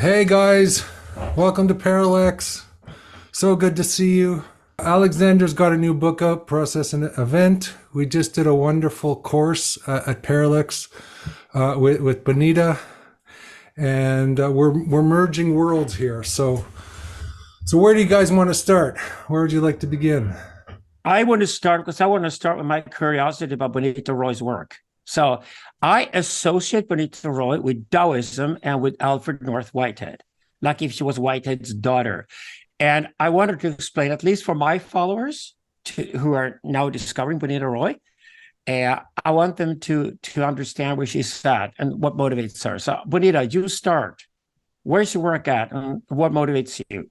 Hey guys, welcome to Parallax. So good to see you. Alexander's got a new book out, Process and Event. We just did a wonderful course at Parallax with Bonnitta, and we're merging worlds here. So where do you guys want to start? Where would you like to begin? I want to start with my curiosity about Bonnitta Roy's work. So I associate Bonnitta Roy with Taoism and with Alfred North Whitehead, like if she was Whitehead's daughter. And I wanted to explain, at least for my followers who are now discovering Bonnitta Roy, I want them to understand where she's at and what motivates her. So Bonnitta, you start. Where's your work at and what motivates you?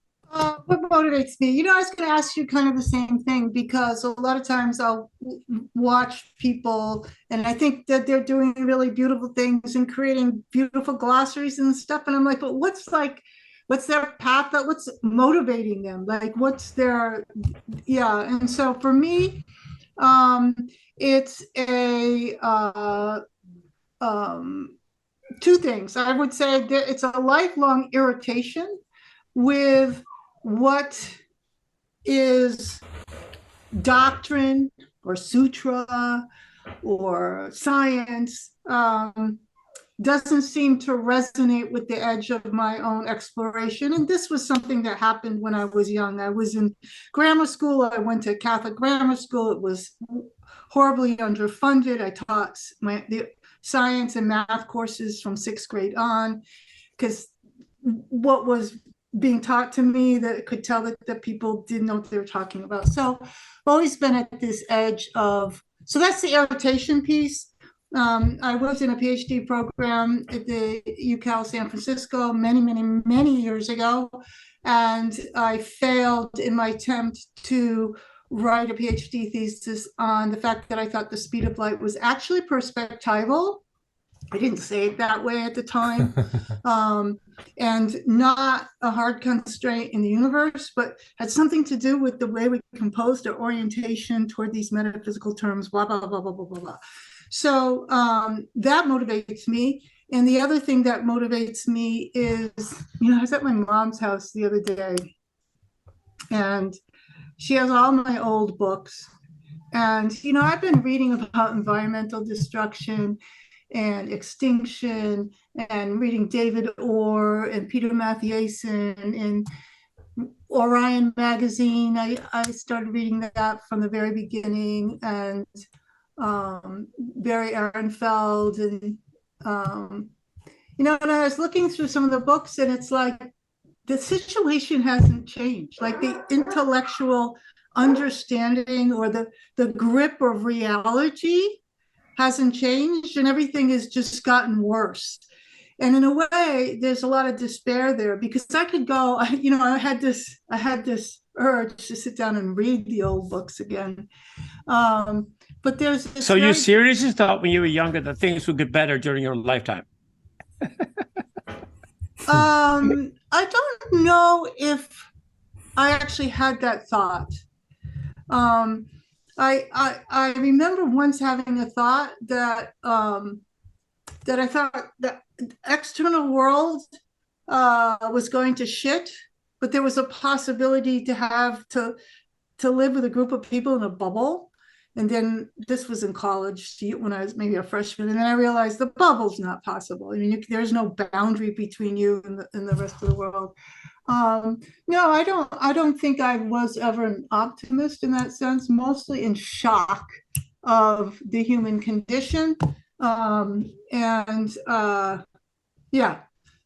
What motivates me? I was going to ask you kind of the same thing because a lot of times I'll watch people and I think that they're doing really beautiful things and creating beautiful glossaries and stuff. And I'm like, but what's their path? What's motivating them? Like, what's their, yeah. And so for me, it's two things. I would say that it's a lifelong irritation with what is doctrine or sutra or science doesn't seem to resonate with the edge of my own exploration. And this was something that happened when I was young. I was in grammar school. I went to Catholic grammar school. It was horribly underfunded. I taught the science and math courses from sixth grade on because what was being taught to me that could tell that people didn't know what they were talking about. So I've always been at this edge of, so that's the irritation piece. I was in a PhD program at the UCal San Francisco many years ago, and I failed in my attempt to write a PhD thesis on the fact that I thought the speed of light was actually perspectival. I didn't say it that way at the time. And not a hard constraint in the universe, but had something to do with the way we composed our orientation toward these metaphysical terms, blah, blah, blah, blah, blah, blah, blah. So that motivates me. And the other thing that motivates me is, I was at my mom's house the other day, and she has all my old books. And, I've been reading about environmental destruction and extinction and reading David Orr and Peter Mathiasen and Orion magazine. I started reading that from the very beginning, and Barry Ehrenfeld and and I was looking through some of the books, and it's like the situation hasn't changed. Like the intellectual understanding or the grip of reality hasn't changed, and everything has just gotten worse. And in a way, there's a lot of despair there because I could go, I had this urge to sit down and read the old books again. But there's this. So you seriously thought when you were younger that things would get better during your lifetime? I don't know if I actually had that thought. I remember once having a thought that that I thought the external world was going to shit, but there was a possibility to have to live with a group of people in a bubble. And then this was in college when I was maybe a freshman, and then I realized the bubble's not possible. I mean, there's no boundary between you and the rest of the world. No, I don't think I was ever an optimist in that sense, mostly in shock of the human condition. Yeah,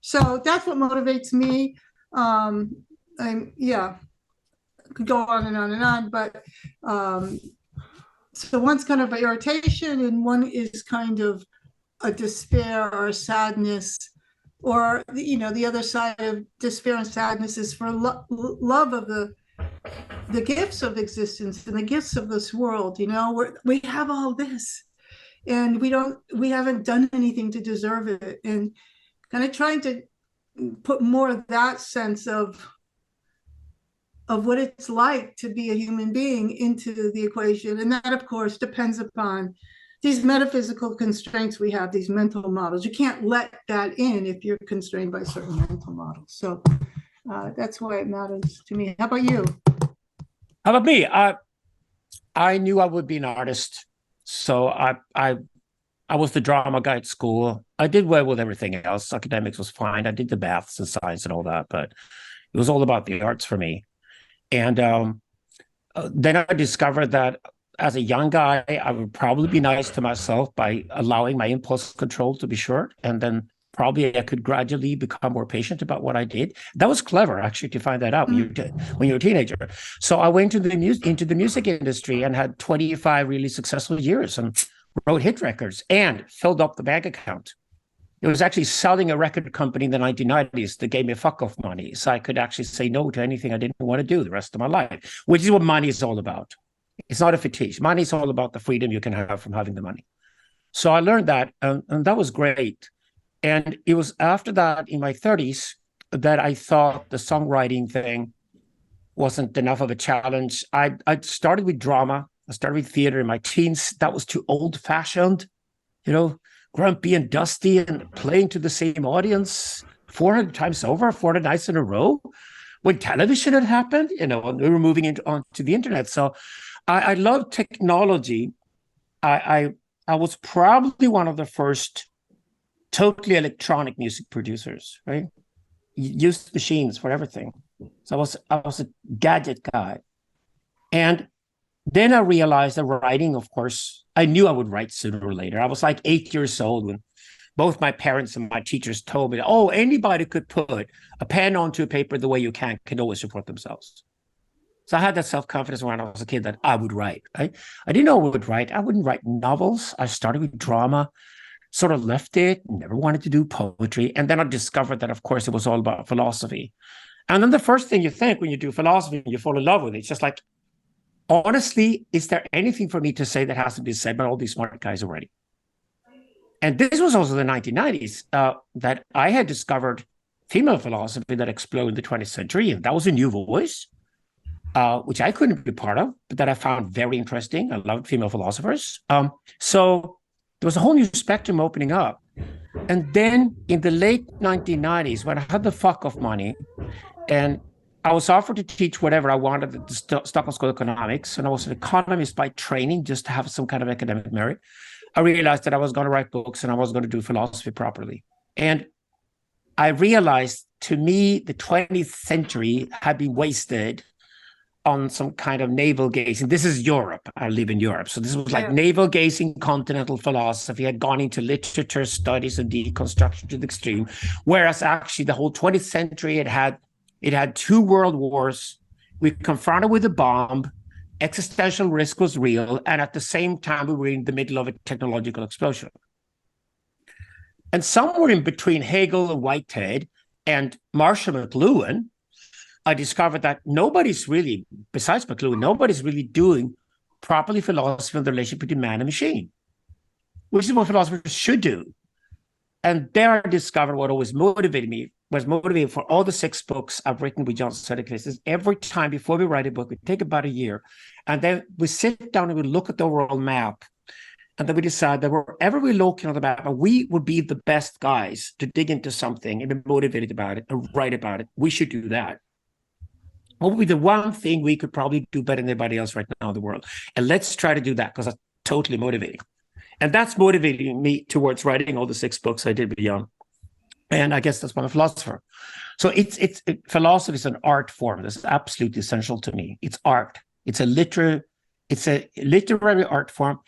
so that's what motivates me. Yeah, could go on and on and on, but so one's kind of an irritation and one is kind of a despair or a sadness, or the other side of despair and sadness is for love of the gifts of existence and the gifts of this world. We have all this and we haven't done anything to deserve it, and kind of trying to put more of that sense of what it's like to be a human being into the equation. And that, of course, depends upon these metaphysical constraints we have, these mental models. You can't let that in if you're constrained by certain mental models. So that's why it matters to me. How about you? How about me? I knew I would be an artist, so I was the drama guy at school. I did well with everything else. Academics was fine. I did the maths and science and all that, but it was all about the arts for me. And then I discovered that as a young guy, I would probably be nice to myself by allowing my impulse control to be short. And then probably I could gradually become more patient about what I did. That was clever, actually, to find that out when you're a teenager. So I went into the music industry and had 25 really successful years and wrote hit records and filled up the bank account. It was actually selling a record company in the 1990s that gave me fuck off money. So I could actually say no to anything I didn't want to do the rest of my life, which is what money is all about. It's not a fetish. Money is all about the freedom you can have from having the money. So I learned that, and that was great. And it was after that, in my 30s, that I thought the songwriting thing wasn't enough of a challenge. I started with drama. I started with theater in my teens. That was too old-fashioned, grumpy and dusty and playing to the same audience 400 times over, 400 nights in a row. When television had happened, and we were moving onto the internet. So I love technology. I was probably one of the first totally electronic music producers, right? Used machines for everything. So I was a gadget guy. And then I realized that writing, of course, I knew I would write sooner or later. I was like 8 years old when both my parents and my teachers told me, oh, anybody could put a pen onto a paper the way you can always support themselves. So I had that self-confidence when I was a kid that I would write. Right? I didn't know I would write. I wouldn't write novels. I started with drama, sort of left it, never wanted to do poetry. And then I discovered that, of course, it was all about philosophy. And then the first thing you think when you do philosophy and you fall in love with it, it's just like, honestly, is there anything for me to say that hasn't been said by all these smart guys already? And this was also the 1990s that I had discovered female philosophy that exploded in the 20th century. And that was a new voice, which I couldn't be part of, but that I found very interesting. I loved female philosophers. So there was a whole new spectrum opening up. And then in the late 1990s, when I had the fuck off money, and I was offered to teach whatever I wanted at the Stockholm School of Economics, and I was an economist by training just to have some kind of academic merit. I realized that I was going to write books and I was going to do philosophy properly. And I realized, to me, the 20th century had been wasted on some kind of navel gazing. This is Europe. I live in Europe. So this was like navel gazing continental philosophy had gone into literature studies and deconstruction to the extreme. Whereas actually the whole 20th century, it had two world wars. We confronted with a bomb. Existential risk was real. And at the same time, we were in the middle of a technological explosion. And somewhere in between Hegel and Whitehead and Marshall McLuhan, I discovered that nobody's really, besides McLuhan, nobody's really doing properly philosophy on the relationship between man and machine, which is what philosophers should do. And there I discovered what always motivated me, was motivating for all the 6 books I've written with John Sedgwick. Is every time before we write a book, we take about a year, and then we sit down and we look at the overall map, and then we decide that wherever we're looking on the map, and we would be the best guys to dig into something and be motivated about it and write about it. We should do that. What would be the one thing we could probably do better than anybody else right now in the world? And let's try to do that, because that's totally motivating. And that's motivating me towards writing all the 6 books I did beyond. And I guess that's why I'm a philosopher. So philosophy is an art form that's absolutely essential to me. It's art. It's a literary art form.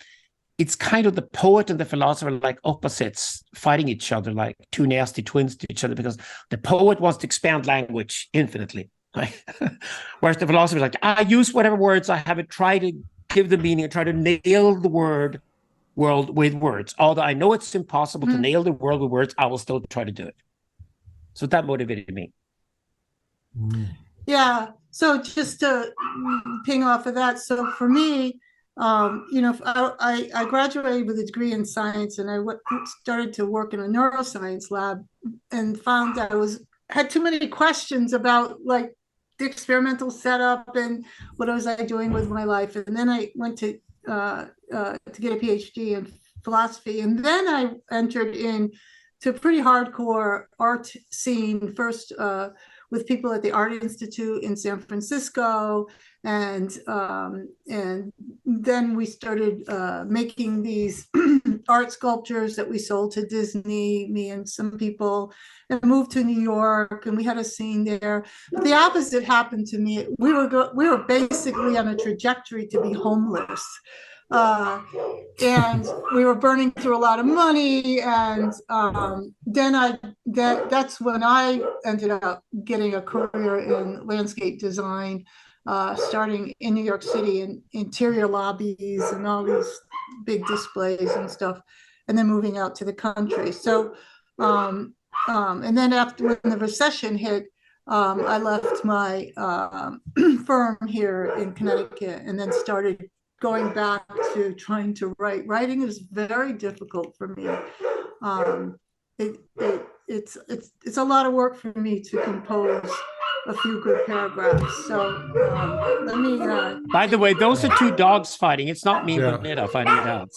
It's kind of the poet and the philosopher like opposites fighting each other, like two nasty twins to each other, because the poet wants to expand language infinitely. Right? Whereas the philosopher is like, I use whatever words I have, try to give the meaning and try to nail the world with words. Although I know it's impossible to nail the world with words, I will still try to do it. So that motivated me. Yeah. So just to ping off of that. So for me, I graduated with a degree in science, and I started to work in a neuroscience lab, and found that I had too many questions about like the experimental setup and what was I doing with my life. And then I went to get a PhD in philosophy. And then I entered in to pretty hardcore art scene, first with people at the Art Institute in San Francisco. And then we started making these art sculptures that we sold to Disney, me and some people, and moved to New York, and we had a scene there. But the opposite happened to me. We were basically on a trajectory to be homeless. And we were burning through a lot of money, and then that's when I ended up getting a career in landscape design, starting in New York City in interior lobbies and all these big displays and stuff, and then moving out to the country. So, and then after when the recession hit, I left my firm here in Connecticut and then started going back to trying to write. Writing is very difficult for me. It's a lot of work for me to compose a few good paragraphs. So let me. By the way, those are two dogs fighting. It's not me and Yeah. Bonnitta fighting it out.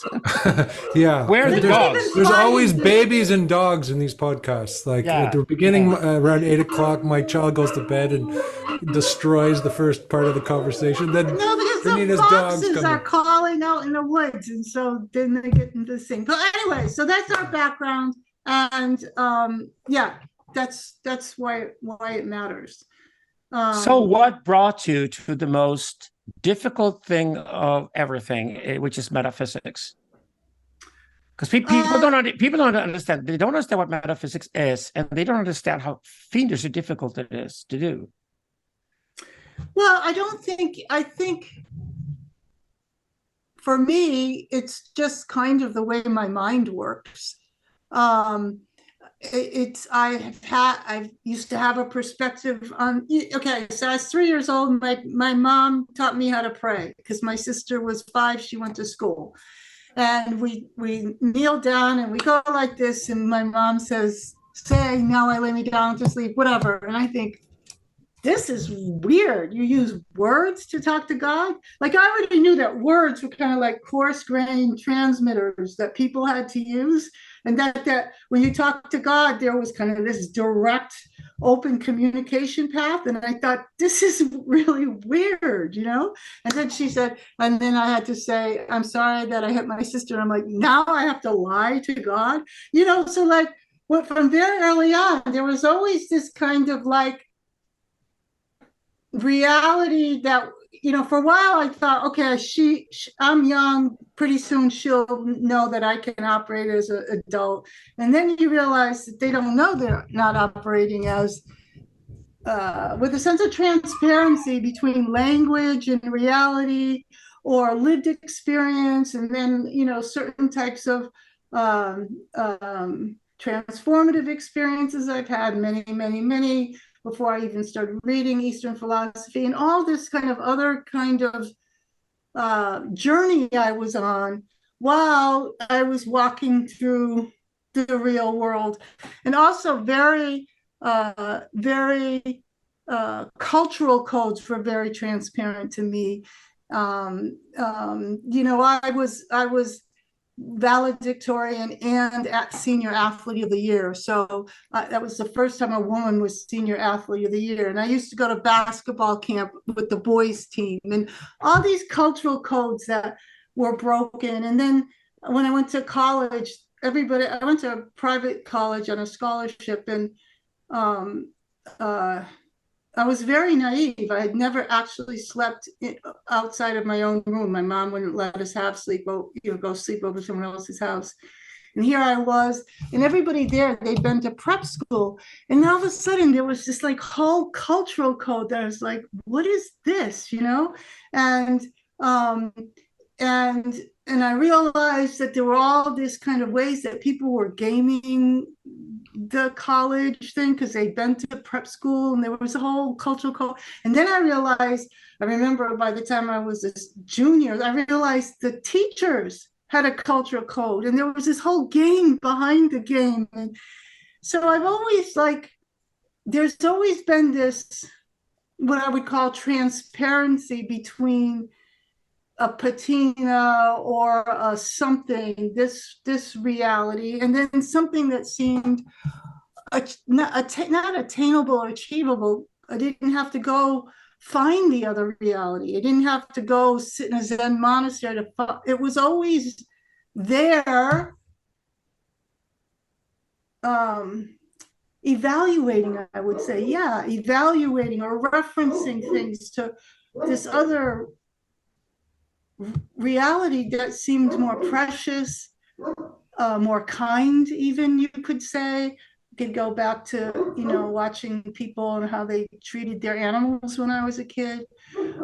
Yeah. Where are the dogs? There's always babies and dogs in these podcasts. Like Yeah. at the beginning, around 8 o'clock, my child goes to bed and destroys the first part of the conversation. Then No, because Bonnitta's the dogs foxes come are in. calling out in the woods, and so then they get into this thing. But anyway, so that's our background, and yeah, that's why it matters. So what brought you to the most difficult thing of everything, which is metaphysics? Because people don't understand. They don't understand what metaphysics is, and they don't understand how fiendishly difficult it is to do. Well, I think for me, it's just kind of the way my mind works. I used to have a perspective on, okay, so I was 3 years old. My mom taught me how to pray because my sister was 5, she went to school. And we kneel down and we go like this, and my mom says, say, now I lay me down to sleep, whatever. And I think, this is weird. You use words to talk to God? Like, I already knew that words were kind of like coarse-grained transmitters that people had to use, and that when you talk to God, there was kind of this direct, open communication path. And I thought, this is really weird, And then she said, and then I had to say, I'm sorry that I hit my sister. And I'm like, now I have to lie to God? So like, well, from very early on, there was always this kind of like, reality that for a while I thought, okay, I'm young, pretty soon she'll know that I can operate as an adult. And then you realize that they don't know they're not operating as with a sense of transparency between language and reality or lived experience, and then certain types of transformative experiences I've had, many before I even started reading Eastern philosophy, and all this kind of other kind of journey I was on while I was walking through the real world. And also very cultural codes were very transparent to me. I was valedictorian and senior athlete of the year. So that was the first time a woman was senior athlete of the year. And I used to go to basketball camp with the boys team, and all these cultural codes that were broken. And then when I went to college, I went to a private college on a scholarship, and I was very naive. I had never actually slept outside of my own room. My mom wouldn't let us go sleep over someone else's house. And here I was, and everybody there, they'd been to prep school. And all of a sudden there was this like whole cultural code that I was like, what is this, And I realized that there were all these kind of ways that people were gaming the college thing because they'd been to prep school, and there was a whole cultural code. And then I remember by the time I was a junior, I realized the teachers had a cultural code, and there was this whole game behind the game. And so there's always been this, what I would call transparency between a patina or a something, this reality, and then something that seemed not attainable or achievable. I didn't have to go find the other reality. I didn't have to go sit in a Zen monastery it was always there, evaluating, I would say, yeah, evaluating or referencing things to this other reality that seemed more precious, more kind, even, you could say. You could go back to, watching people and how they treated their animals when I was a kid,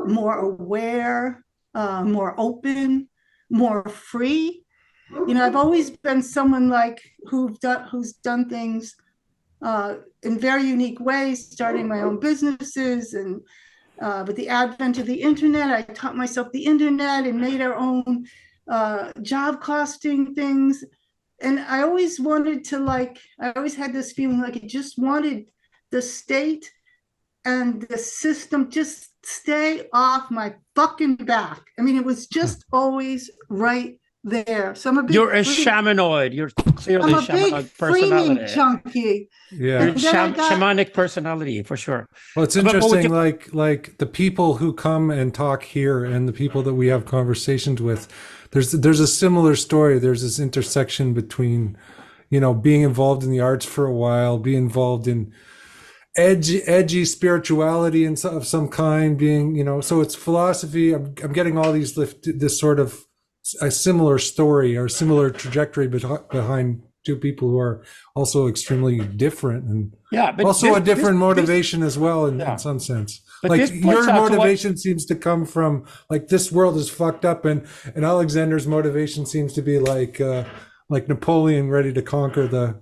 more aware, more open, more free. I've always been someone like who's done things in very unique ways, starting my own businesses. And with the advent of the internet, I taught myself the internet and made our own job costing things. And I always wanted to, I always had this feeling like I just wanted the state and the system just stay off my fucking back. I mean, it was just always right there. So I'm a big You're a shamanoid. You're clearly I'm a big shamanoid freeing personality. junkie. Yeah. You're shamanic personality for sure. Well, it's interesting, like the people who come and talk here and the people that we have conversations with, there's a similar story. There's this intersection between, being involved in the arts for a while, being involved in edgy spirituality of some kind, being, so it's philosophy. I'm getting all this sort of a similar story or similar trajectory behind two people who are also extremely different and but also a different motivation as well in some sense. But like your motivation seems to come from like this world is fucked up, and Alexander's motivation seems to be like Napoleon ready to conquer the.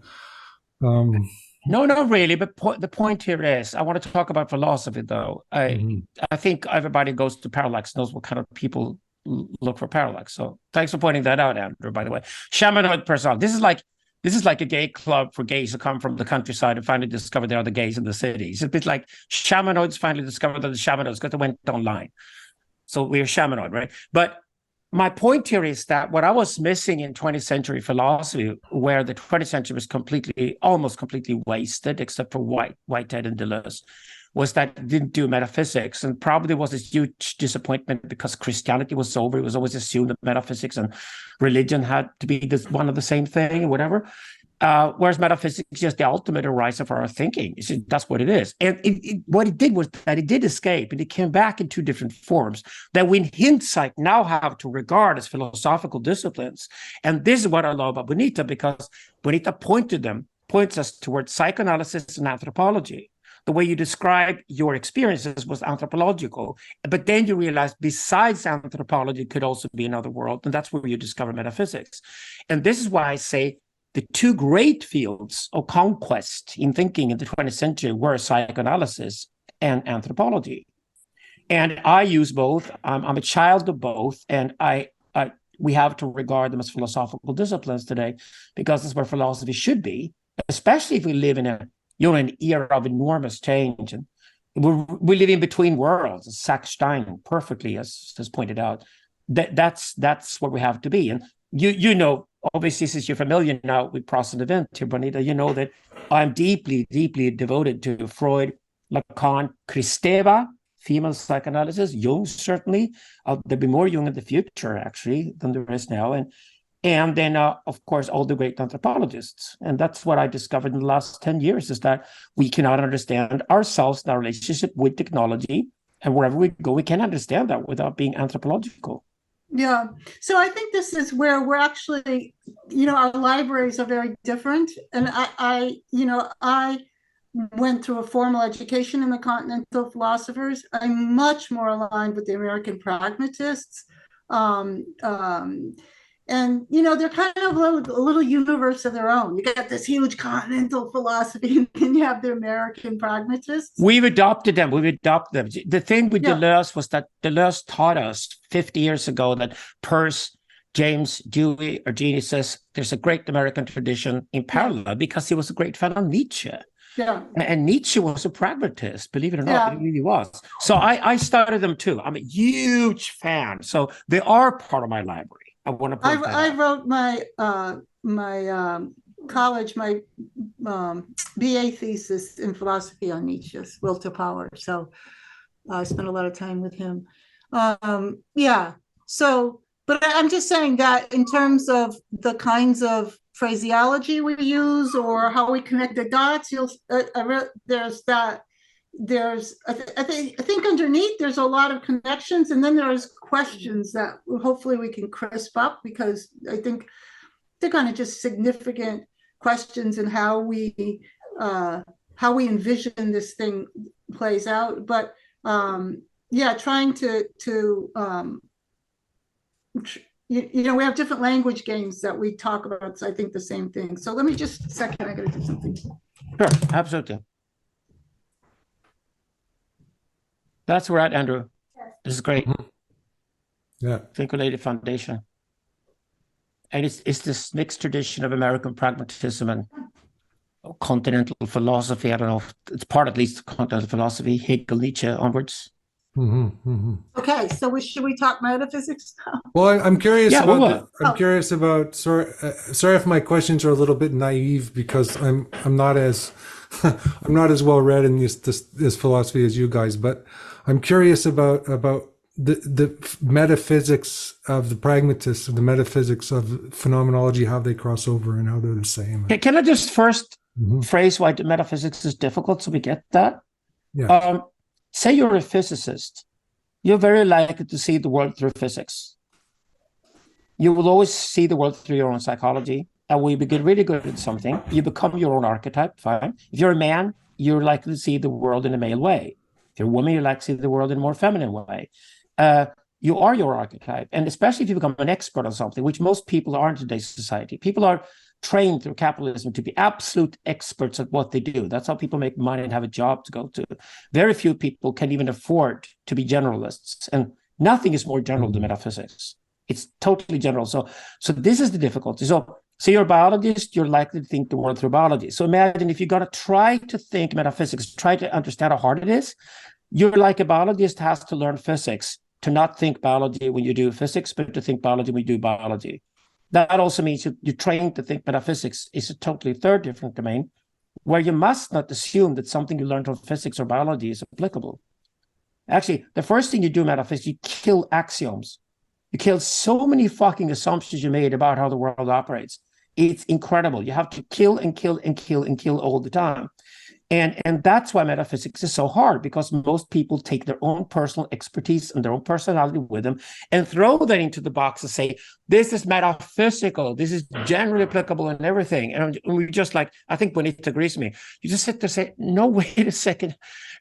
No, not really. But the point here is, I want to talk about philosophy, though. I think everybody goes to Parallax, knows what kind of people look for Parallax. So thanks for pointing that out, Andrew, by the way. Shamanoid personality. This is like a gay club for gays who come from the countryside and finally discover there are the gays in the cities. It's a bit like shamanoids finally discovered that the shamanoids because they went online. So we're shamanoid, right? But my point here is that what I was missing in 20th century philosophy, where the 20th century was almost completely wasted, except for Whitehead and Deleuze, was that it didn't do metaphysics, and probably was a huge disappointment because Christianity was over. It was always assumed that metaphysics and religion had to be one of the same thing, or whatever. Whereas metaphysics is just the ultimate rise of our thinking. That's what it is. And what it did was that it did escape, and it came back in two different forms that we, in hindsight, now have to regard as philosophical disciplines. And this is what I love about Bonnitta, because Bonnitta points us towards psychoanalysis and anthropology. The way you describe your experiences was anthropological, but then you realize besides anthropology could also be another world, and that's where you discover metaphysics. And this is why I say the two great fields of conquest in thinking in the 20th century were psychoanalysis and anthropology. And I use both. I'm a child of both, and we have to regard them as philosophical disciplines today, because that's where philosophy should be, especially if we live in an era of enormous change. And we live in between worlds, as Zach Stein perfectly has pointed out. That's what we have to be. And you know, obviously, since you're familiar now with Process Event here, Bonnitta, you know that I'm deeply, deeply devoted to Freud, Lacan, Kristeva, female psychoanalysis, Jung, certainly. There'll be more Jung in the future, actually, than there is now. And then, of course, all the great anthropologists. And that's what I discovered in the last 10 years, is that we cannot understand ourselves and our relationship with technology. And wherever we go, we can't understand that without being anthropological. Yeah. So I think this is where we're actually, our libraries are very different. And I went through a formal education in the continental philosophers. I'm much more aligned with the American pragmatists. And, they're kind of a little universe of their own. You got this huge continental philosophy, and then you have the American pragmatists. We've adopted them. The thing with Deleuze was that Deleuze taught us 50 years ago that Peirce, James, Dewey, or Genie says there's a great American tradition in parallel, because he was a great fan of Nietzsche. Yeah. And Nietzsche was a pragmatist, believe it or not, Yeah. he really was. So I studied them too. I'm a huge fan. So they are part of my library. I want to point that I out. wrote my college, my BA thesis in philosophy on Nietzsche's Will to Power. So I spent a lot of time with him. Yeah. So, but I'm just saying that in terms of the kinds of phraseology we use or how we connect the dots, there's that. I think underneath there's a lot of connections, and then there's questions that hopefully we can crisp up, because I think they're kind of just significant questions in how we envision this thing plays out. But yeah, trying to we have different language games that we talk about. So I think the same thing. So let me just a second. I got to do something. Sure, absolutely. That's where at, Andrew. This is great. Yeah. I think we laid a foundation. And it's this mixed tradition of American pragmatism and continental philosophy. I don't know if it's part, at least, of continental philosophy, Hegel, Nietzsche onwards. Okay, so should we talk metaphysics now? Well, I'm curious Yeah, about. I'm curious about. Sorry if my questions are a little bit naive, because I'm not as I'm not as well read in this philosophy as you guys. But I'm curious about the metaphysics of the pragmatists, the metaphysics of phenomenology, how they cross over and how they're the same. Can I just first phrase why the metaphysics is difficult, so we get that? Yeah. Say you're a physicist. You're very likely to see the world through physics. You will always see the world through your own psychology. And when you get really good at something, you become your own archetype, fine. If you're a man, you're likely to see the world in a male way. If you're a woman, you're likely to see the world in a more feminine way. You are your archetype. And especially if you become an expert on something, which most people are in today's society. People are trained through capitalism to be absolute experts at what they do. That's how people make money and have a job to go to. Very few people can even afford to be generalists. And nothing is more general than metaphysics. It's totally general. So this is the difficulty. So you're a biologist, you're likely to think the world through biology. So imagine if you're going to try to think metaphysics, try to understand how hard it is, you're like a biologist has to learn physics to not think biology when you do physics, but to think biology when you do biology. That also means you're trained to think metaphysics is a totally third different domain, where you must not assume that something you learned from physics or biology is applicable. Actually, the first thing you do in metaphysics, you kill axioms. You kill so many fucking assumptions you made about how the world operates. It's incredible. You have to kill and kill and kill and kill all the time. And that's why metaphysics is so hard, because most people take their own personal expertise and their own personality with them and throw that into the box and say, this is metaphysical, this is generally applicable and everything. And we just like, I think Bonnitta agrees with me. You just sit there and say, no, wait a second.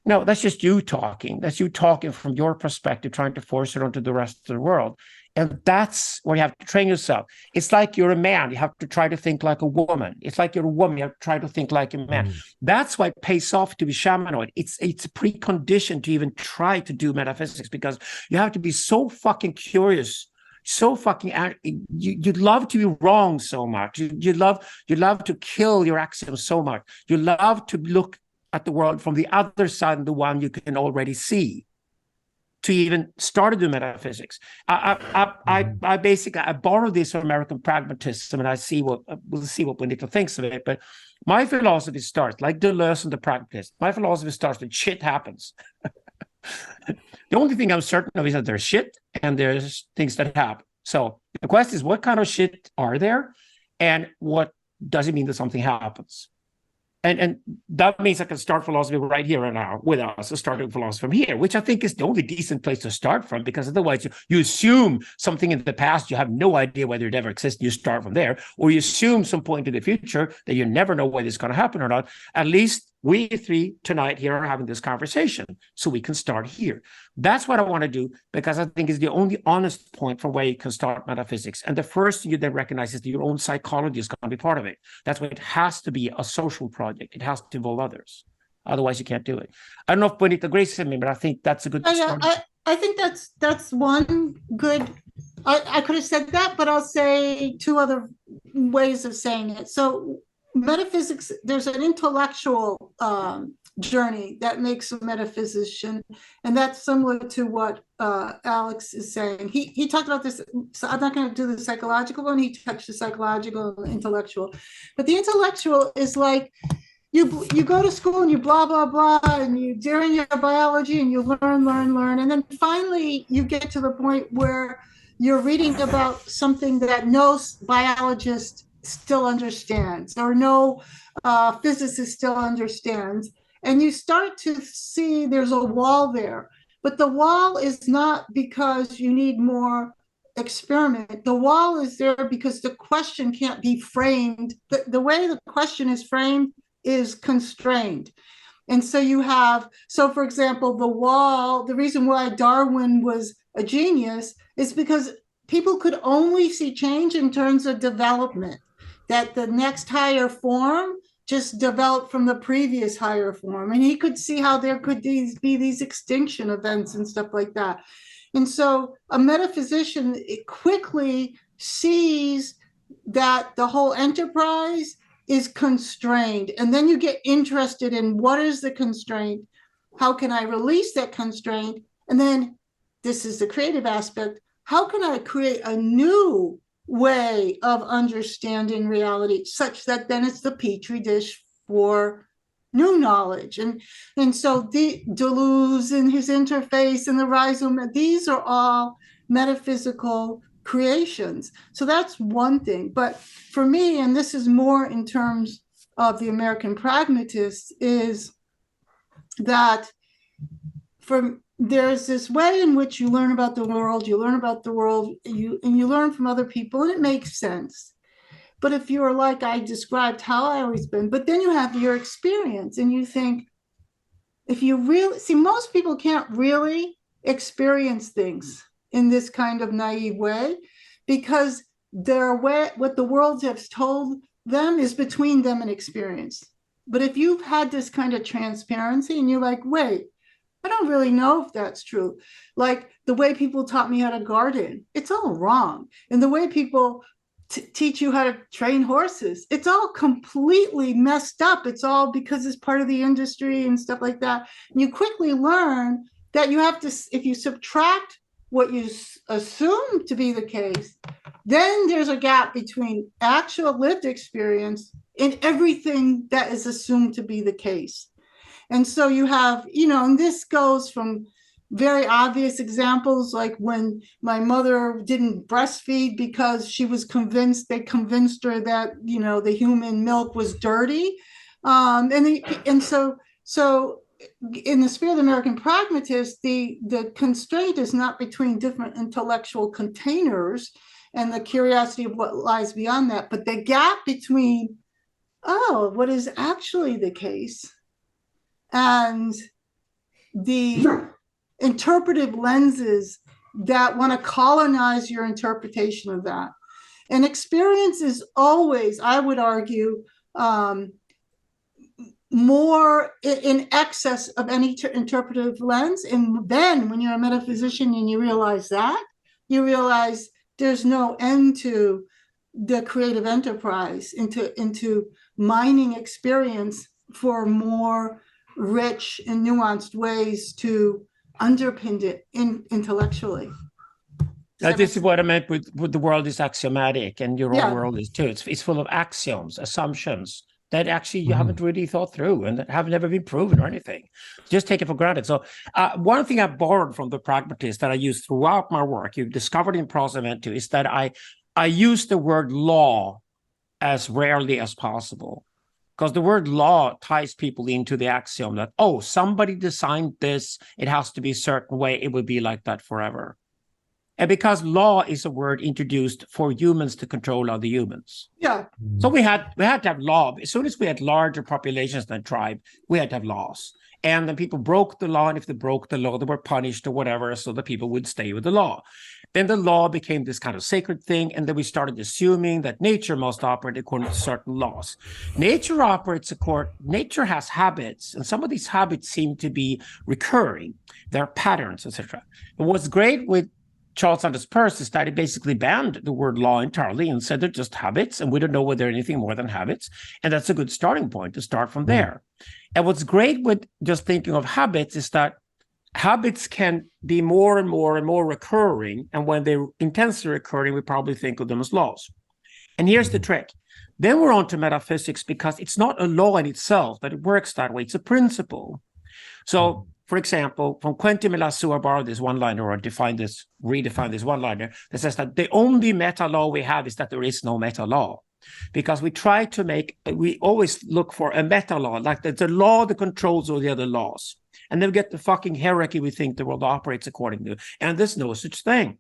No, that's just you talking. That's you talking from your perspective, trying to force it onto the rest of the world. And that's where you have to train yourself. It's like you're a man. You have to try to think like a woman. It's like you're a woman. You have to try to think like a man. That's why it pays off to be shamanoid. It's a precondition to even try to do metaphysics, because you have to be so fucking curious, so fucking you'd love to be wrong so much. You love to kill your axioms so much. You love to look at the world from the other side of the one you can already see, to even start to do metaphysics. I basically borrow this from American pragmatism, and we'll see what Bonnitta thinks of it. But my philosophy starts like Deleuze and the pragmatist. My philosophy starts when shit happens. The only thing I'm certain of is that there's shit and there's things that happen. So the question is, what kind of shit are there, and what does it mean that something happens? And that means I can start philosophy right here and now with us, starting philosophy from here, which I think is the only decent place to start from, because otherwise you assume something in the past, you have no idea whether it ever exists, you start from there, or you assume some point in the future that you never know whether it's going to happen or not. At least we three tonight here are having this conversation, so we can start here. That's what I want to do, because I think it's the only honest point from where you can start metaphysics. And the first thing you then recognize is that your own psychology is going to be part of it. That's why it has to be a social project. It has to involve others. Otherwise, you can't do it. I don't know if Bonnitta agrees with me, but I think that's a good start. I think that's one good. I could have said that, but I'll say two other ways of saying it. So metaphysics, there's an intellectual journey that makes a metaphysician, and that's similar to what Alex is saying. He talked about this, so I'm not going to do the psychological one. He touched the psychological and the intellectual, but the intellectual is like you go to school and you blah blah blah, and you during your biology and you learn, and then finally you get to the point where you're reading about something that no biologist still understands, or no physicist still understands, and you start to see there's a wall there. But the wall is not because you need more experiment. The wall is there because the question can't be framed. The way the question is framed is constrained. And so you have, so for example, the wall, the reason why Darwin was a genius is because people could only see change in terms of development, that the next higher form just developed from the previous higher form. And he could see how there could be these extinction events and stuff like that. And so a metaphysician quickly sees that the whole enterprise is constrained. And then you get interested in what is the constraint? How can I release that constraint? And then this is the creative aspect. How can I create a new way of understanding reality such that then it's the petri dish for new knowledge? And so the Deleuze and his interface and the rhizome, these are all metaphysical creations. So that's one thing. But for me, and this is more in terms of the American pragmatists, is that there's this way in which you learn about the world, and you learn from other people, and it makes sense. But if you're like I described how I always been, but then you have your experience and you think, if you really see, most people can't really experience things in this kind of naive way, because what the world has told them is between them and experience. But if you've had this kind of transparency and you're like, wait, I don't really know if that's true. Like the way people taught me how to garden, it's all wrong. And the way people teach you how to train horses, it's all completely messed up. It's all because it's part of the industry and stuff like that. And you quickly learn that you have to, if you subtract what you assume to be the case, then there's a gap between actual lived experience and everything that is assumed to be the case. And so you have, and this goes from very obvious examples, like when my mother didn't breastfeed because she was they convinced her that, the human milk was dirty. And so in the spirit of the American pragmatist, the constraint is not between different intellectual containers and the curiosity of what lies beyond that, but the gap between, what is actually the case and the interpretive lenses that want to colonize your interpretation of that. And experience is always, I would argue, more in excess of any interpretive lens. And then when you're a metaphysician and you realize there's no end to the creative enterprise, into mining experience for more rich and nuanced ways to underpin it intellectually. This is what I meant with the world is axiomatic, and your own world is too. It's full of axioms, assumptions that actually you haven't really thought through and that have never been proven or anything. Just take it for granted. So one thing I borrowed from the pragmatist that I use throughout my work, you've discovered in Prose Event too, is that I use the word law as rarely as possible. Because the word law ties people into the axiom that, somebody designed this, it has to be a certain way, it would be like that forever. And because law is a word introduced for humans to control other humans. Yeah. So we had to have law. As soon as we had larger populations than tribe, we had to have laws. And then people broke the law, and if they broke the law, they were punished or whatever, so the people would stay with the law. Then the law became this kind of sacred thing, and then we started assuming that nature must operate according to certain laws. Nature has habits, and some of these habits seem to be recurring. There are patterns, etc. And what's great with Charles Sanders Peirce is that he basically banned the word law entirely and said they're just habits, and we don't know whether they're anything more than habits. And that's a good starting point to start from there. And what's great with just thinking of habits is that habits can be more and more and more recurring. And when they're intensely recurring, we probably think of them as laws. And here's the trick. Then we're on to metaphysics, because it's not a law in itself that it works that way. It's a principle. So, for example, from Quentin Melassu, I borrowed this one-liner, or redefine this one-liner, that says that the only meta-law we have is that there is no meta-law. Because we always look for a meta-law, like there's a law that controls all the other laws. And then we get the fucking hierarchy we think the world operates according to. And there's no such thing.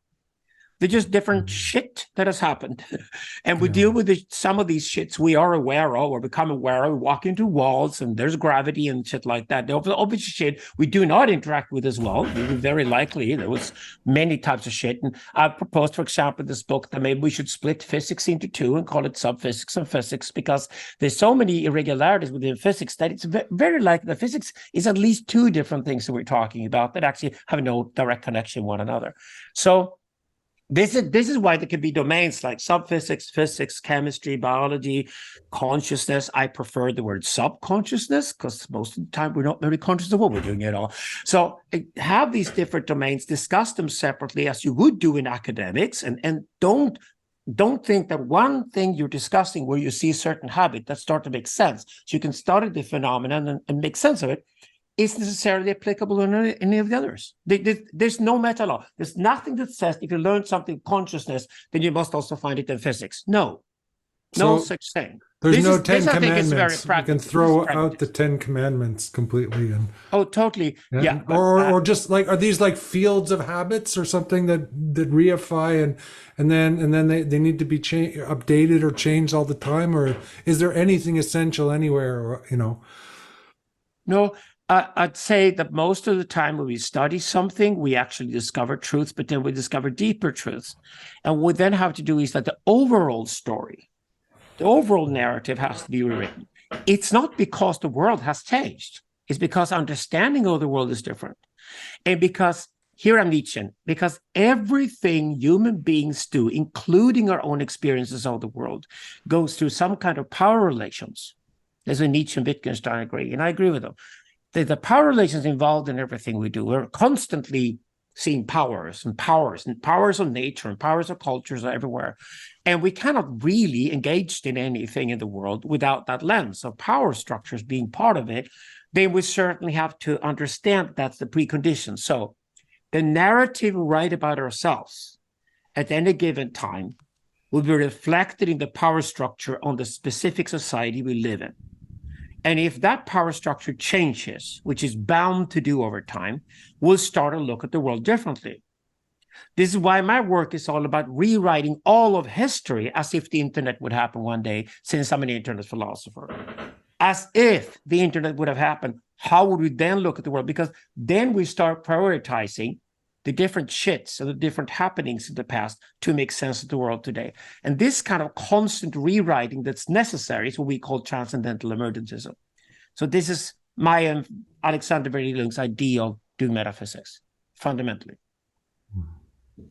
They're just different shit that has happened. And we deal with some of these shits we are aware of or become aware of. We walk into walls and there's gravity and shit like that. The obvious shit we do not interact with as well. Very likely there was many types of shit. And I proposed, for example, this book that maybe we should split physics into two and call it subphysics and physics, because there's so many irregularities within physics that it's very likely that physics is at least two different things that we're talking about that actually have no direct connection with one another. So this is why there could be domains like subphysics, physics, chemistry, biology, consciousness. I prefer the word subconsciousness because most of the time we're not very conscious of what we're doing at all. So have these different domains, discuss them separately as you would do in academics, and don't think that one thing you're discussing where you see a certain habit that start to make sense, so you can study the phenomenon and make sense of it, is necessarily applicable in any of the others. There's no meta law. There's nothing that says if you learn something consciousness, then you must also find it in physics. No such thing. There's no 10 commandments. You can throw out the 10 commandments completely. And oh, totally. Yeah. Or just like, are these like fields of habits or something that reify and then they need to be updated or changed all the time? Or is there anything essential anywhere? Or, No. I'd say that most of the time when we study something, we actually discover truths, but then we discover deeper truths. And what we then have to do is that the overall story, the overall narrative has to be rewritten. It's not because the world has changed. It's because understanding of the world is different. And because, here I'm Nietzschean, because everything human beings do, including our own experiences of the world, goes through some kind of power relations. There's a Nietzsche and Wittgenstein agree, and I agree with them. The power relations involved in everything we do. We're constantly seeing powers and powers of nature and powers of cultures everywhere. And we cannot really engage in anything in the world without that lens of power structures being part of it. Then we certainly have to understand that's the precondition. So the narrative we write about ourselves at any given time will be reflected in the power structure on the specific society we live in. And if that power structure changes, which is bound to do over time, we'll start to look at the world differently. This is why my work is all about rewriting all of history as if the internet would happen one day, since I'm an internet philosopher. As if the internet would have happened, how would we then look at the world? Because then we start prioritizing the different shits and the different happenings in the past to make sense of the world today. And this kind of constant rewriting that's necessary is what we call transcendental emergentism. So this is my and Alexander Verilung's idea of doing metaphysics, fundamentally.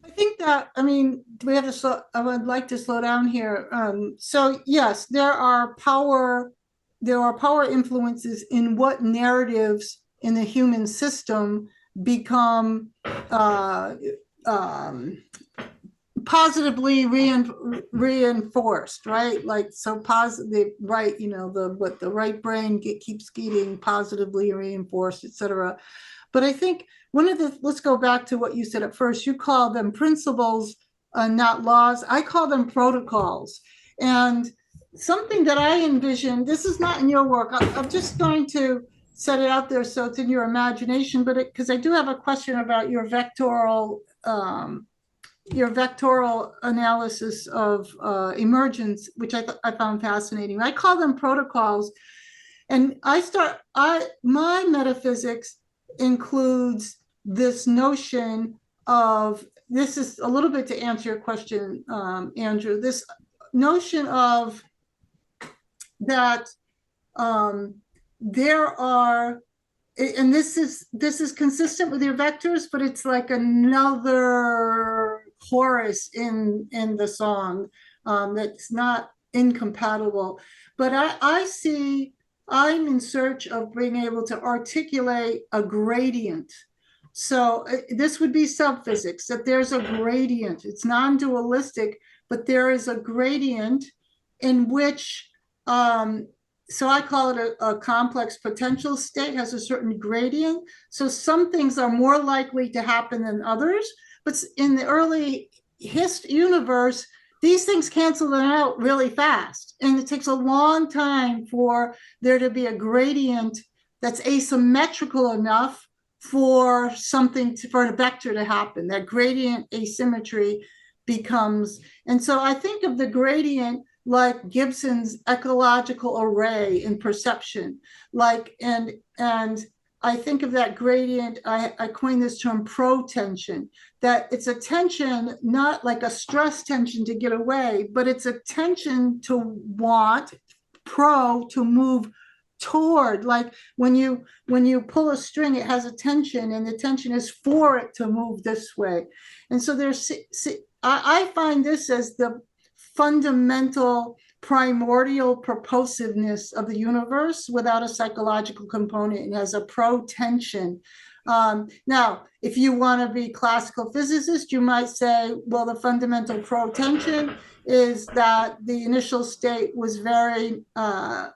I think that, I would like to slow down here. So yes, there are power influences in what narratives in the human system become positively reinforced, right? Like, so positive, right? The right brain keeps getting positively reinforced, etc. But I think let's go back to what you said at first. You call them principles, not laws. I call them protocols. And something that I envision, this is not in your work. I'm just going to set it out there so it's in your imagination, but because I do have a question about your vectoral analysis of emergence, which I found fascinating. I call them protocols, and my metaphysics includes this notion of, this is a little bit to answer your question, Andrew, this notion of that there are, and this is consistent with your vectors, but it's like another chorus in the song that's not incompatible. But I'm in search of being able to articulate a gradient. So this would be subphysics, that there's a gradient. It's non-dualistic, but there is a gradient in which, so I call it a complex potential state, has a certain gradient. So some things are more likely to happen than others, but in the early universe, these things cancel it out really fast. And it takes a long time for there to be a gradient that's asymmetrical enough for for a vector to happen. That gradient asymmetry becomes, and so I think of the gradient like Gibson's ecological array in perception, and I think of that gradient, I coined this term protension, that it's a tension, not like a stress tension to get away, but it's a tension to want, to move toward. Like when you pull a string, it has a tension, and the tension is for it to move this way. And so I find this as the fundamental primordial purposiveness of the universe without a psychological component, and as a protension. Now, if you want to be classical physicist, you might say, well, the fundamental protension is that the initial state was very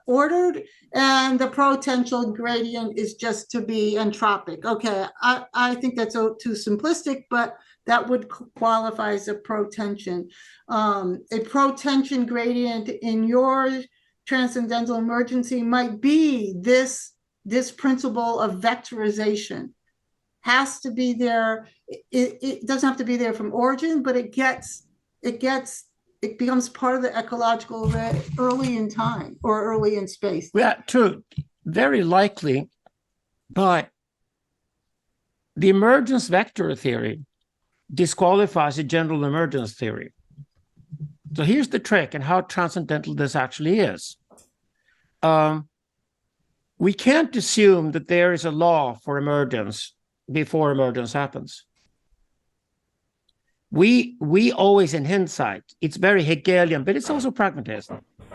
ordered, and the potential gradient is just to be entropic. Okay, I think that's too simplistic, but that would qualify as a protension. A protension gradient in your transcendental emergency might be this principle of vectorization. Has to be there. It doesn't have to be there from origin, but it becomes part of the ecological array early in time or early in space. Yeah, true. Very likely. But the emergence vector theory disqualifies a general emergence theory. So here's the trick and how transcendental this actually is. We can't assume that there is a law for emergence before emergence happens. We always, in hindsight, it's very Hegelian, but it's also pragmatist.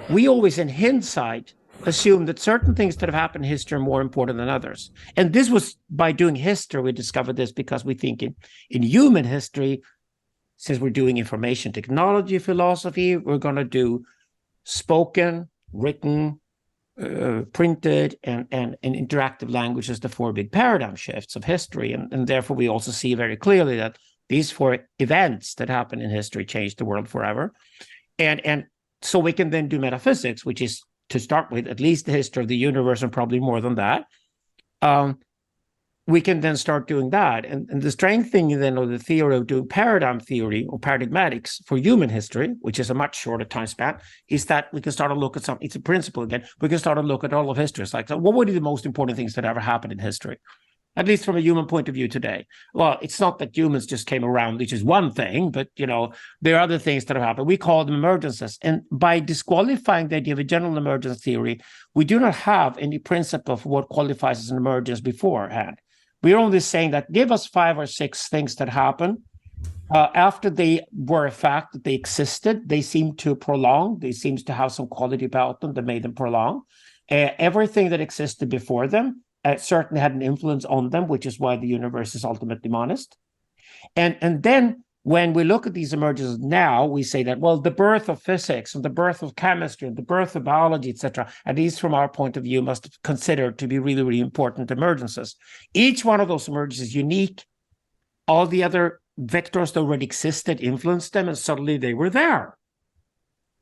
We always, in hindsight, assume that certain things that have happened in history are more important than others. And this was by doing history, we discovered this, because we think in human history, since we're doing information technology philosophy, we're going to do spoken, written, printed, and interactive language as the four big paradigm shifts of history. And therefore, we also see very clearly that these four events that happen in history changed the world forever. And so we can then do metaphysics, which is, to start with, at least the history of the universe, and probably more than that. We can then start doing that. And the strange thing then of the theory of doing paradigm theory or paradigmatics for human history, which is a much shorter time span, is that we can start to look at it's a principle again. We can start to look at all of history. It's like, so what were the most important things that ever happened in history? At least from a human point of view today. Well, it's not that humans just came around, which is one thing, but there are other things that have happened. We call them emergences. And by disqualifying the idea of a general emergence theory, we do not have any principle of what qualifies as an emergence beforehand. We're only saying that give us 5 or 6 things that happen. After they were a fact, that they existed, they seem to prolong. They seem to have some quality about them that made them prolong. Everything that existed before them certainly had an influence on them, which is why the universe is ultimately monist. And then when we look at these emergences now, we say that, well, the birth of physics and the birth of chemistry and the birth of biology, etc., at least from our point of view, must be considered to be really, really important emergences. Each one of those emergences is unique. All the other vectors that already existed influenced them, and suddenly they were there.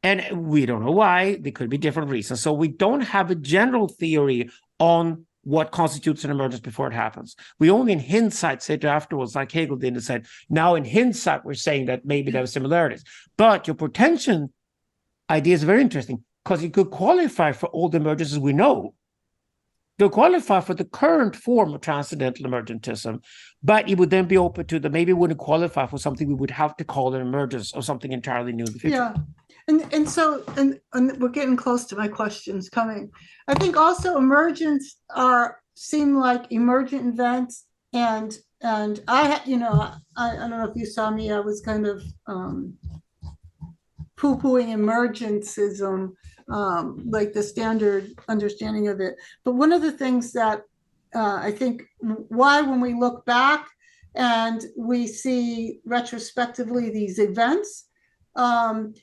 And we don't know why. There could be different reasons. So we don't have a general theory on what constitutes an emergence before it happens. We only in hindsight say it afterwards, like Hegel did, and said, now in hindsight, we're saying that maybe there are similarities. But your protension idea is very interesting, because you could qualify for all the emergences we know. They'll qualify for the current form of transcendental emergentism, but it would then be open to maybe it wouldn't qualify for something we would have to call an emergence or something entirely new in the future. Yeah. And so we're getting close to my questions coming. I think also emergents seem like emergent events and and I don't know if you saw me. I was kind of poo-pooing emergentism, like the standard understanding of it. But one of the things that I think why when we look back and we see retrospectively these events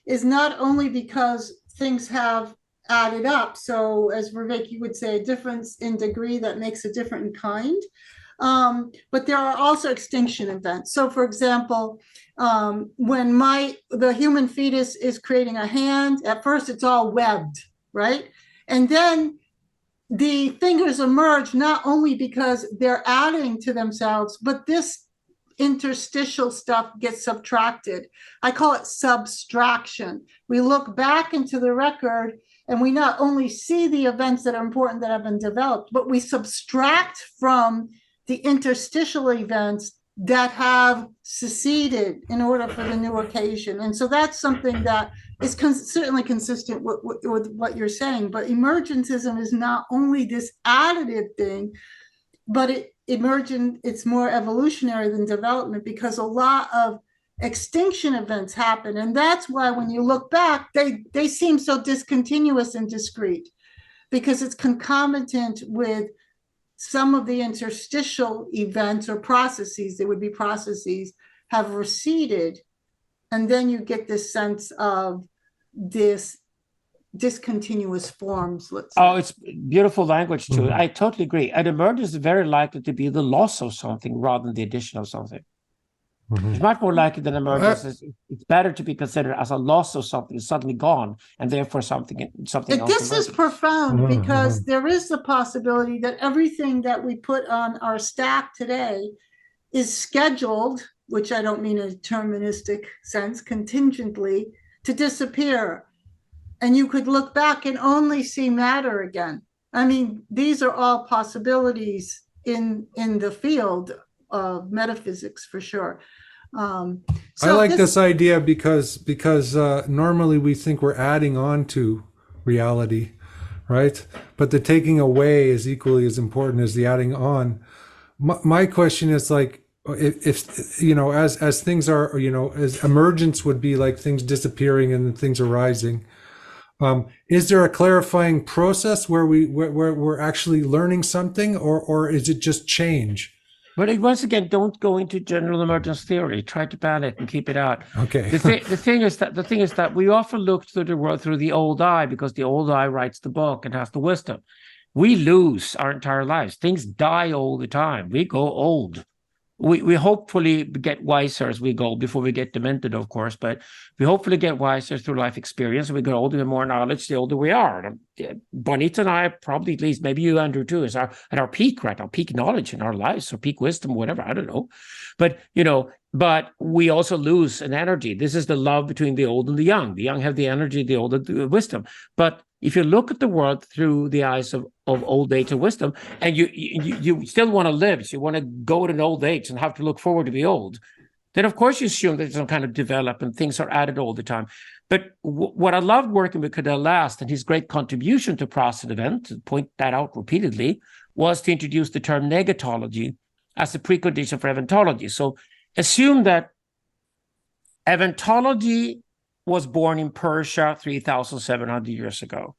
is not only because things have added up. So as Vivek, you would say, a difference in degree that makes a different kind. But there are also extinction events. So for example, when the human fetus is creating a hand, at first it's all webbed, right? And then the fingers emerge not only because they're adding to themselves, but this interstitial stuff gets subtracted. I call it subtraction. We look back into the record and we not only see the events that are important that have been developed, but we subtract from the interstitial events that have seceded in order for the new occasion. And so that's something that is certainly consistent with what you're saying. But emergentism is not only this additive thing, but it's more evolutionary than development, because a lot of extinction events happen. And that's why when you look back, they seem so discontinuous and discrete, because it's concomitant with some of the interstitial events or processes, they would be processes, have receded. And then you get this sense of this discontinuous forms, let's say. Oh, it's beautiful language to it. I totally agree. And emergence is very likely to be the loss of something rather than the addition of something. It's much more likely than emergence. It's better to be considered as a loss of something suddenly gone, and therefore something else. This is profound, because there is the possibility that everything that we put on our stack today is scheduled, which I don't mean in a deterministic sense, contingently, to disappear. And you could look back and only see matter again. I mean, these are all possibilities in the field of metaphysics, for sure. I like this idea because normally we think we're adding on to reality, right? But the taking away is equally as important as the adding on. My question is, like, if as things are, as emergence would be like things disappearing and things arising. Is there a clarifying process where we're actually learning something, or is it just change? But once again, don't go into general emergence theory. Try to ban it and keep it out. Okay. The thing is that we often look through the world through the old eye, because the old eye writes the book and has the wisdom. We lose our entire lives. Things die all the time. We go old. We hopefully get wiser as we go, before we get demented, of course, but we hopefully get wiser through life experience. We get older, the more knowledge, the older we are. Bonnitta and I, probably, at least, maybe you, Andrew, too, is at our peak, right? Our peak knowledge in our lives, or peak wisdom, whatever, I don't know. But, but we also lose an energy. This is the love between the old and the young. The young have the energy, the old have the wisdom. But if you look at the world through the eyes of old age and wisdom, and you still want to live, so you want to go at an old age and have to look forward to be old, then of course you assume that there's some kind of development, things are added all the time. But what I loved working with Cadell last, and his great contribution to process event, to point that out repeatedly, was to introduce the term negotology as a precondition for eventology. So assume that eventology was born in Persia 3,700 years ago.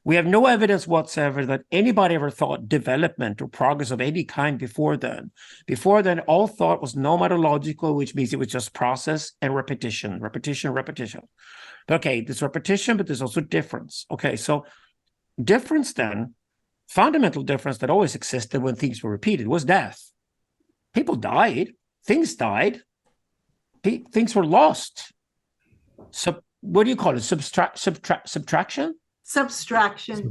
We have no evidence whatsoever that anybody ever thought development or progress of any kind before then. Before then, all thought was nomadological, which means it was just process and repetition. Okay, there's repetition, but there's also difference. Okay, so difference then, fundamental difference that always existed when things were repeated, was death. People died, things died, things were lost. So what do you call it? Subtraction? Subtraction.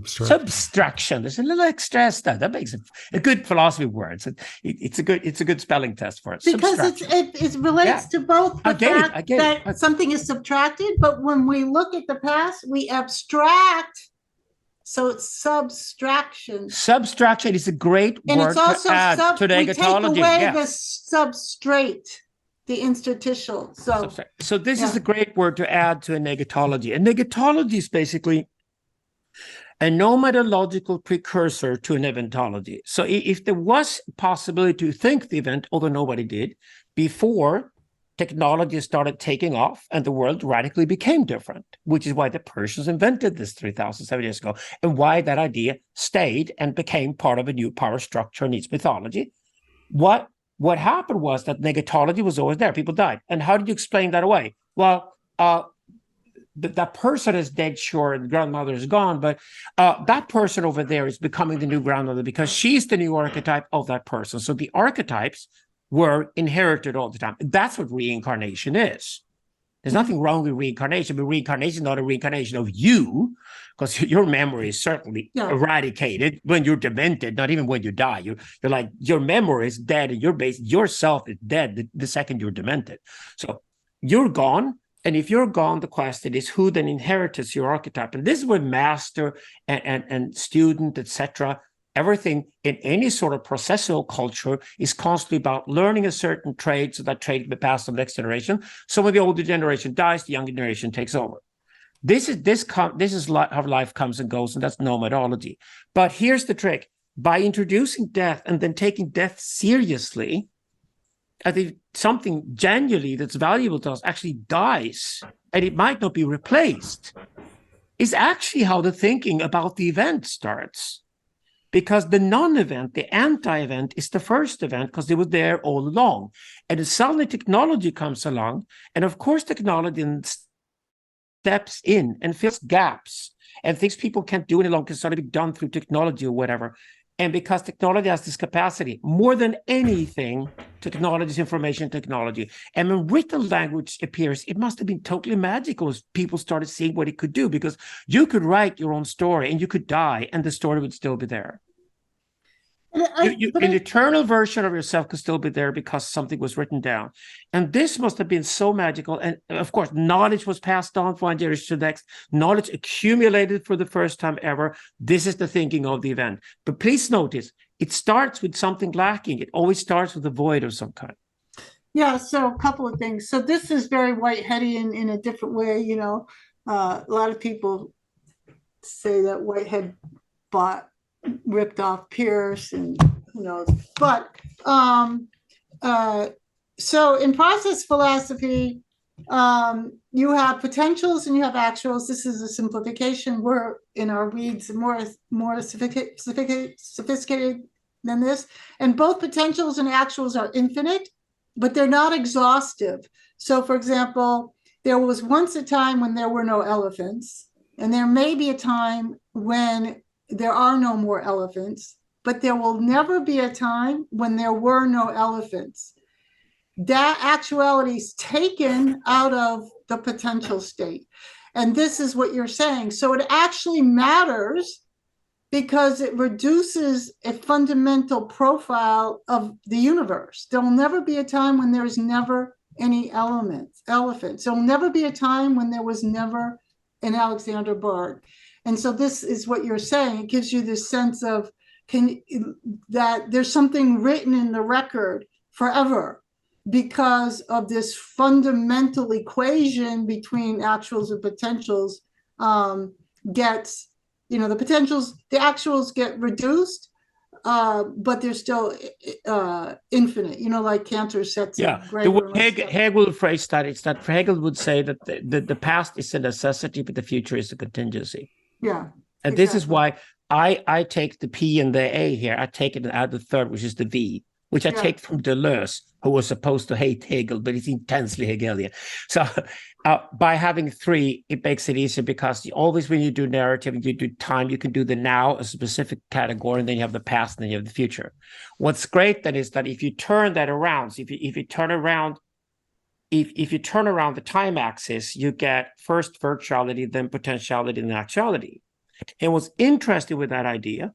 There's a little extra S there. That makes it a good philosophy word. It's a good spelling test for it. Because it relates to both the fact that something is subtracted, but when we look at the past, we abstract. So it's subtraction. Subtraction is a great word to add to negotology. We take away the substrate, the interstitial. So this is a great word to add to a negotology. And negotology is basically a nomadological precursor to an eventology. So if there was a possibility to think the event, although nobody did, before technology started taking off and the world radically became different, which is why the Persians invented this 3,007 years ago, and why that idea stayed and became part of a new power structure in its mythology. What happened was that negotology was always there. People died. And how did you explain that away? Well, that person is dead, sure, and grandmother is gone, but that person over there is becoming the new grandmother because she's the new archetype of that person. So the archetypes were inherited all the time. That's what reincarnation is. There's nothing wrong with reincarnation, but reincarnation is not a reincarnation of you, because your memory is certainly eradicated when you're demented, not even when you die. You're like, your memory is dead, and yourself is dead the second you're demented. So you're gone. And if you're gone, the question is who then inherits your archetype? And this is where master and student, etc., everything in any sort of processual culture is constantly about learning a certain trade so that trade can be passed to the next generation. So when the older generation dies, the younger generation takes over. This is how life comes and goes, and that's nomadology. But here's the trick. By introducing death and then taking death seriously, I think something genuinely that's valuable to us actually dies, and it might not be replaced, is actually how the thinking about the event starts. Because the non-event, the anti-event, is the first event because it was there all along. And then suddenly technology comes along, and of course technology steps in and fills gaps and things people can't do any longer can start to be done through technology or whatever. And because technology has this capacity, more than anything, technology is information technology. And when written language appears, it must have been totally magical as people started seeing what it could do, because you could write your own story and you could die and the story would still be there. An eternal version of yourself could still be there because something was written down. And this must have been so magical. And of course, knowledge was passed on from one generation to the next. Knowledge accumulated for the first time ever. This is the thinking of the event. But please notice, it starts with something lacking. It always starts with a void of some kind. Yeah, so a couple of things. So this is very Whiteheadian in a different way. You know, a lot of people say that Whitehead ripped off Peirce, and who knows. But so in process philosophy, you have potentials and you have actuals. This is a simplification. We're in our reads more sophisticated than this. And both potentials and actuals are infinite, but they're not exhaustive. So for example, there was once a time when there were no elephants, and there may be a time when there are no more elephants, but there will never be a time when there were no elephants. That actuality is taken out of the potential state. And this is what you're saying. So it actually matters because it reduces a fundamental profile of the universe. There will never be a time when there's never any elephants. There will never be a time when there was never an Alexander Bard. And so this is what you're saying. It gives you this sense of that there's something written in the record forever because of this fundamental equation between actuals and potentials gets, you know, the actuals get reduced, but they're still infinite, you know, like Cantor sets. Yeah, the way Hegel phrased that, it's that Hegel would say that the past is a necessity, but the future is a contingency. Yeah. And exactly. This is why I take the P and the A here. I take it out of the third, which is the V, which I take from Deleuze, who was supposed to hate Hegel, but he's intensely Hegelian. So by having three, it makes it easier because always when you do narrative and you do time, you can do the now, a specific category, and then you have the past, and then you have the future. What's great then is that if you turn that around, so if you turn around the time axis, you get first virtuality, then potentiality, and actuality. And what's interesting with that idea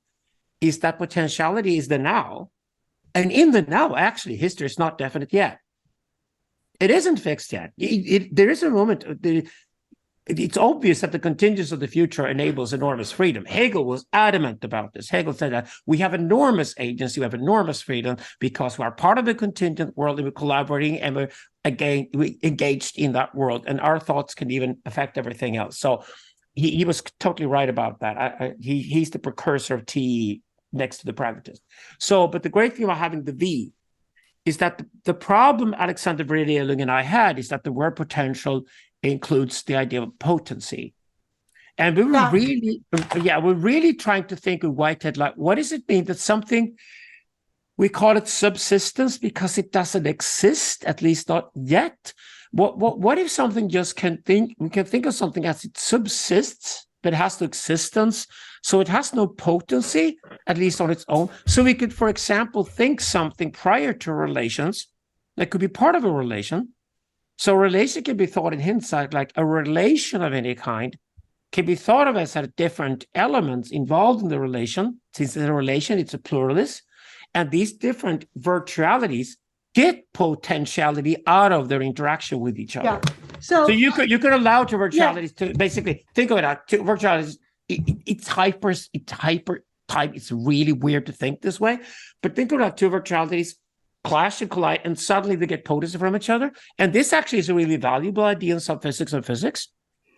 is that potentiality is the now. And in the now, actually, history is not definite yet. It isn't fixed yet. There is a moment, it's obvious that the contingence of the future enables enormous freedom. Hegel was adamant about this. Hegel said that we have enormous agency, we have enormous freedom because we are part of the contingent world and we're collaborating and we engaged in that world, and our thoughts can even affect everything else. So he was totally right about that. He's the precursor of TE next to the pragmatist. So, but the great thing about having the V is that the problem Alexander Vrede-Elung and I had is that the word potential includes the idea of potency. And we were we're really trying to think of Whitehead, like, what does it mean that something, we call it subsistence because it doesn't exist, at least not yet. What if something just we can think of something as it subsists, but has no existence, so it has no potency, at least on its own. So we could, for example, think something prior to relations that could be part of a relation. So a relation can be thought in hindsight, like a relation of any kind can be thought of as different elements involved in the relation. Since it's a relation, it's a pluralist. And these different virtualities get potentiality out of their interaction with each other. Yeah. So you could allow two virtualities to basically think of it. Two virtualities. It's hyper type. It's really weird to think this way, but think about two virtualities clash and collide, and suddenly they get potency from each other. And this actually is a really valuable idea in some physics and physics.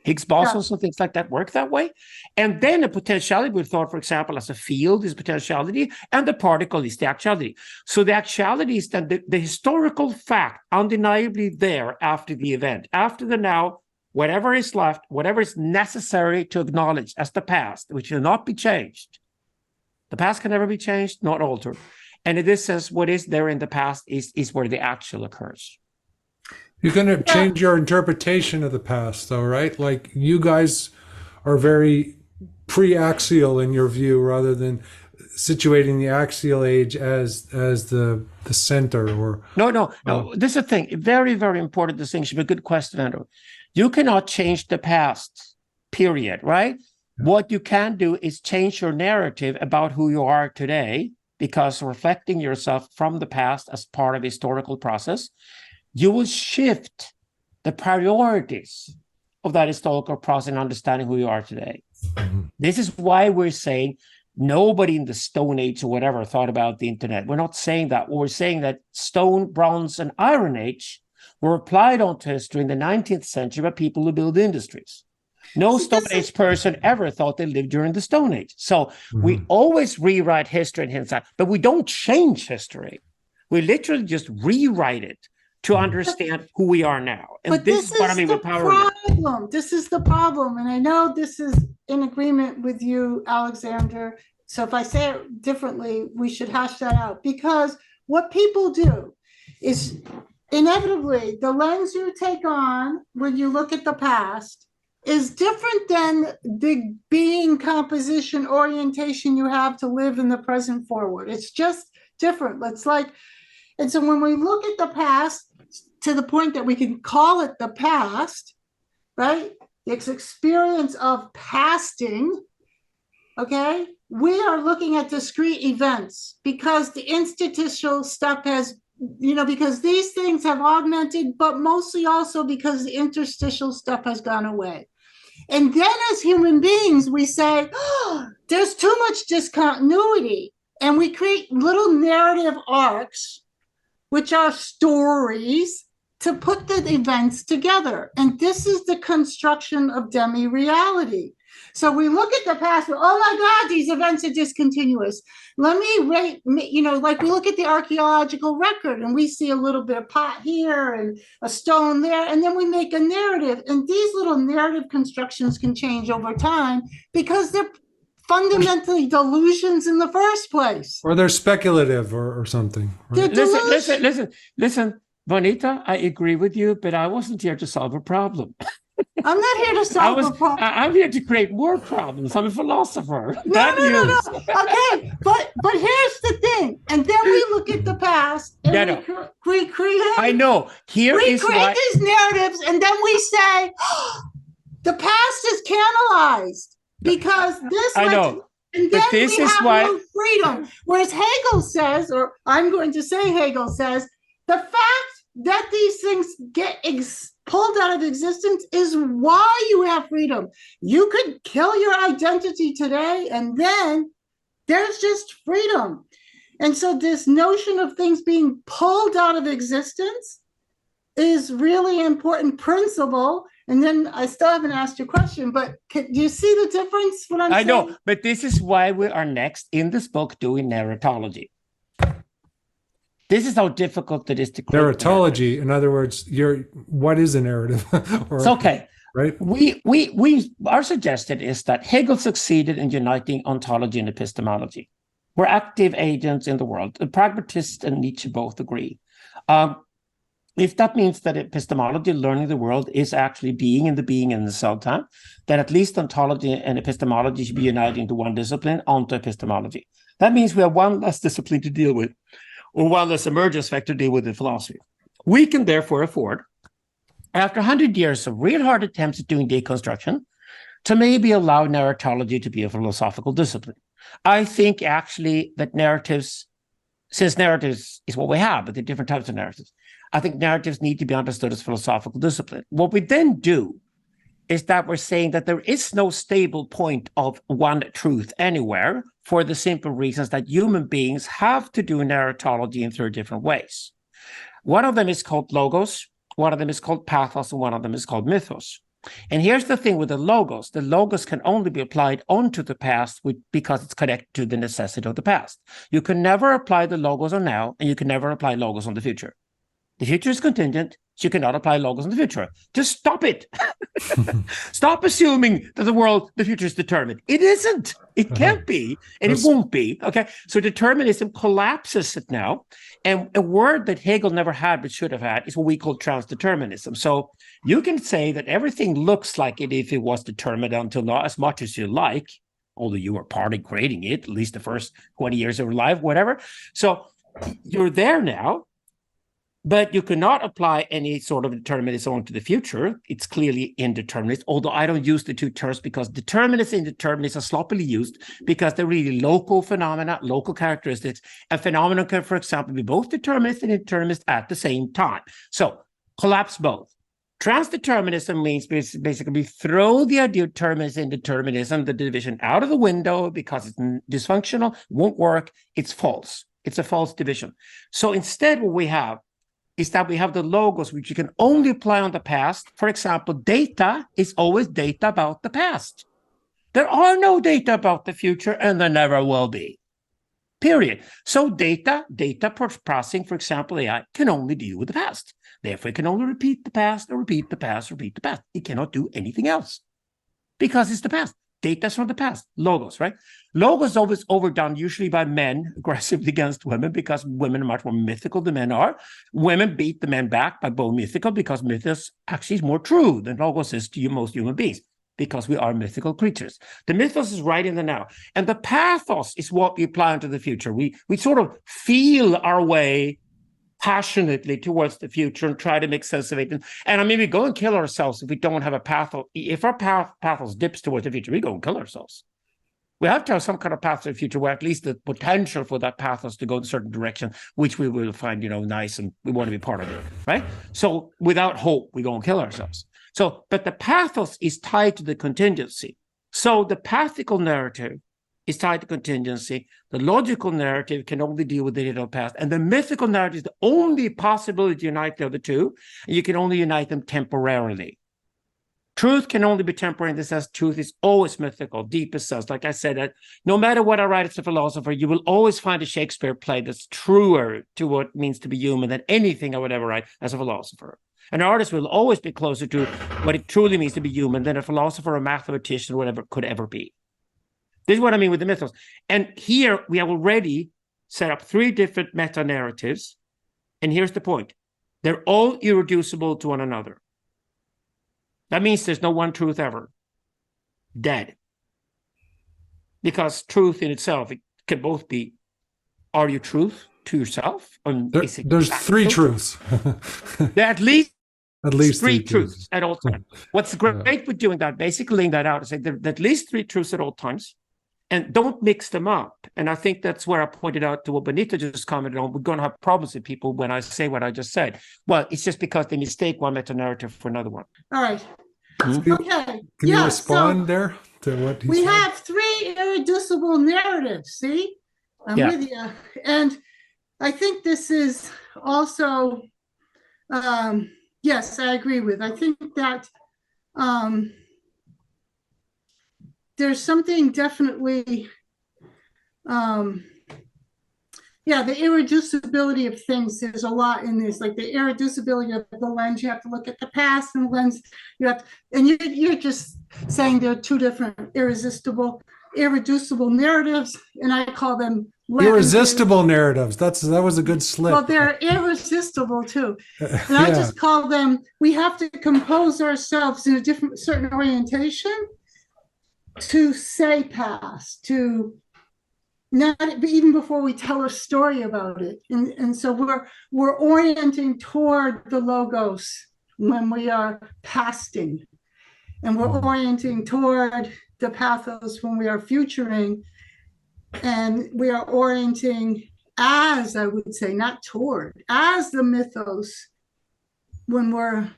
Higgs bosons and things like that work that way. And then the potentiality we thought, for example, as a field is potentiality, and the particle is the actuality. So the actuality is then the historical fact undeniably there after the event, after the now, whatever is left, whatever is necessary to acknowledge as the past, which will not be changed. The past can never be changed, not altered. And in this sense, what is there in the past is where the actual occurs. You're going to change your interpretation of the past, though, right? Like, you guys are very pre-axial in your view, rather than situating the axial age as the center. Or no. This is a thing. Very, very important distinction. A good question, Andrew. You cannot change the past, period, right? Yeah. What you can do is change your narrative about who you are today, because reflecting yourself from the past as part of the historical process, you will shift the priorities of that historical process in understanding who you are today. Mm-hmm. This is why we're saying nobody in the Stone Age or whatever thought about the internet. We're not saying that. We're saying that Stone, Bronze, and Iron Age were applied onto history in the 19th century by people who build industries. No Stone Age person ever thought they lived during the Stone Age. So we always rewrite history in hindsight, but we don't change history. We literally just rewrite it to understand who we are now. And but this is what I mean with power. Problem. This is the problem. And I know this is in agreement with you, Alexander. So if I say it differently, we should hash that out. Because what people do is inevitably the lens you take on when you look at the past is different than the being, composition, orientation you have to live in the present forward. It's just different. It's like, and so when we look at the past, to the point that we can call it the past, right? It's experience of pasting, okay? We are looking at discrete events because the interstitial stuff has, because these things have augmented, but mostly also because the interstitial stuff has gone away. And then as human beings, we say, oh, there's too much discontinuity. And we create little narrative arcs, which are stories, to put the events together. And this is the construction of demi-reality. So we look at the past, oh my God, these events are discontinuous. Let me rate, like we look at the archaeological record and we see a little bit of pot here and a stone there, and then we make a narrative. And these little narrative constructions can change over time because they're fundamentally delusions in the first place. Or they're speculative or something. Right? Listen, Bonnitta, I agree with you, but I wasn't here to solve a problem. I'm not here to solve a problem. I'm here to create more problems. I'm a philosopher. No. Okay, but here's the thing. And then we look at the past and we create. I know. We create these narratives, and then we say, oh, the past is canalized because this. I know. And then we have no freedom. Whereas Hegel says, or I'm going to say Hegel says, the fact that these things get pulled out of existence is why you have freedom. You could kill your identity today, and then there's just freedom. And so this notion of things being pulled out of existence is really important principle. And then I still haven't asked your question, but do you see the difference? What I'm I saying? know, but this is why we are next in this book doing narratology. This is how difficult it is to create Narratology, in other words, what is a narrative? It's okay. Right? Our suggestion is that Hegel succeeded in uniting ontology and epistemology. We're active agents in the world. The pragmatist and Nietzsche both agree. If that means that epistemology, learning the world, is actually being in the cell time, then at least ontology and epistemology should be united into one discipline, onto epistemology. That means we have one less discipline to deal with, or one less emergence factor to deal with in philosophy. We can therefore afford, after 100 years of real hard attempts at doing deconstruction, to maybe allow narratology to be a philosophical discipline. I think actually that narratives, since narratives is what we have, but the different types of narratives, I think narratives need to be understood as philosophical discipline. What we then do is that we're saying that there is no stable point of one truth anywhere, for the simple reasons that human beings have to do narratology in 3 different ways. One of them is called logos, one of them is called pathos, and one of them is called mythos. And here's the thing with the logos can only be applied onto the past because it's connected to the necessity of the past. You can never apply the logos on now, and you can never apply logos on the future. The future is contingent, so you cannot apply logos in the future. Just stop it. Stop assuming that the future is determined. It isn't. It can't be, and it won't be. Okay. So determinism collapses it now. And a word that Hegel never had but should have had is what we call transdeterminism. So you can say that everything looks like it if it was determined until now, as much as you like, although you were part of creating it, at least the first 20 years of your life, whatever. So you're there now. But you cannot apply any sort of determinism onto the future. It's clearly indeterminate, although I don't use the two terms because determinism and indeterminism are sloppily used because they're really local phenomena, local characteristics. A phenomenon can, for example, be both determinist and indeterminist at the same time. So collapse both. Transdeterminism means basically we throw the idea of determinism and determinism, the division, out of the window because it's dysfunctional, won't work, it's false. It's a false division. So instead what we have is that we have the logos, which you can only apply on the past. For example, data is always data about the past. There are no data about the future, and there never will be. Period. So data processing, for example, AI, can only deal with the past. Therefore, it can only repeat the past, or repeat the past, repeat the past. It cannot do anything else because it's the past. Data's from the past. Logos, right? Logos always overdone, usually by men aggressively against women, because women are much more mythical than men are. Women beat the men back by both mythical, because mythos actually is more true than logos is to most human beings, because we are mythical creatures. The mythos is right in the now. And the pathos is what we apply into the future. We sort of feel our way passionately towards the future and try to make sense of it. And I mean, we go and kill ourselves if we don't have a pathos. If our pathos dips towards the future, we go and kill ourselves. We have to have some kind of path to the future where at least the potential for that pathos to go in a certain direction, which we will find, nice, and we want to be part of it, right? So without hope, we go and kill ourselves. So, but the pathos is tied to the contingency. So the pathical narrative is tied to contingency. The logical narrative can only deal with the digital past. And the mythical narrative is the only possibility to unite the other two. And you can only unite them temporarily. Truth can only be temporary in the sense truth is always mythical, deepest sense. Like I said, that no matter what I write as a philosopher, you will always find a Shakespeare play that's truer to what it means to be human than anything I would ever write as a philosopher. An artist will always be closer to what it truly means to be human than a philosopher, a mathematician, or whatever could ever be. This is what I mean with the mythos. And here we have already set up 3 different meta-narratives. And here's the point. They're all irreducible to one another. That means there's no one truth ever. Dead. Because truth in itself, it can both be, are you truth to yourself? There's 3 truths. There are at least 3 truths at all times. What's great with doing that, basically laying that out, is that there are at least 3 truths at all times. And don't mix them up. And I think that's where I pointed out to what Bonnitta just commented on. We're going to have problems with people when I say what I just said. Well, it's just because they mistake one meta-narrative for another one. All right. Okay. Can you respond there to what he said? Have 3 irreducible narratives, see? I'm with you. And I think this is also, yes, I agree with. I think that there's something definitely, the irreducibility of things. There's a lot in this, like the irreducibility of the lens. You have to look at the past and the lens. You have to, and you're just saying there are two different irreducible narratives, and I call them irresistible narratives. That was a good slip. Well, they're irresistible too, and I just call them. We have to compose ourselves in a certain orientation to say past, to not even before we tell a story about it, and so we're orienting toward the logos when we are pasting, and we're orienting toward the pathos when we are futuring, and we are orienting as, I would say, not toward, as the mythos when we're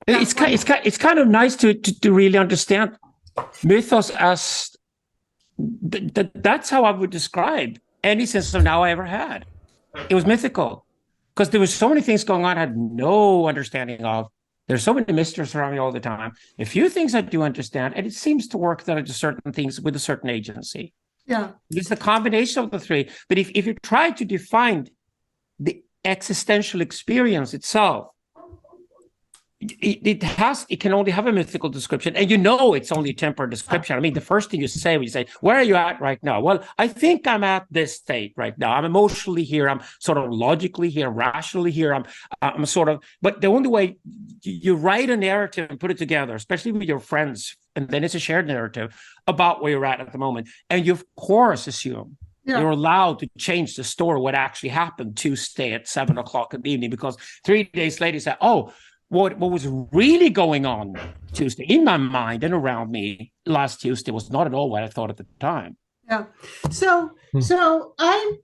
it's kind of nice to really understand mythos as that's how I would describe any sense of now I ever had. It was mythical because there was so many things going on I had no understanding of. There's so many mysteries around me all the time. A few things I do understand, and it seems to work that I do certain things with a certain agency. Yeah. It's the combination of the three. But if you try to define the existential experience itself, it can only have a mythical description, and it's only a temporary description. I mean, the first thing you say when you say, where are you at right now? Well, I think I'm at this state right now. I'm emotionally here, I'm sort of logically here, rationally here, I'm sort of, but the only way you write a narrative and put it together, especially with your friends, and then it's a shared narrative about where you're at the moment, and you of course assume you're allowed to change the story, what actually happened Tuesday at 7:00 in the evening, because 3 days later you say, oh, what was really going on Tuesday in my mind and around me last Tuesday was not at all what I thought at the time. Yeah. So I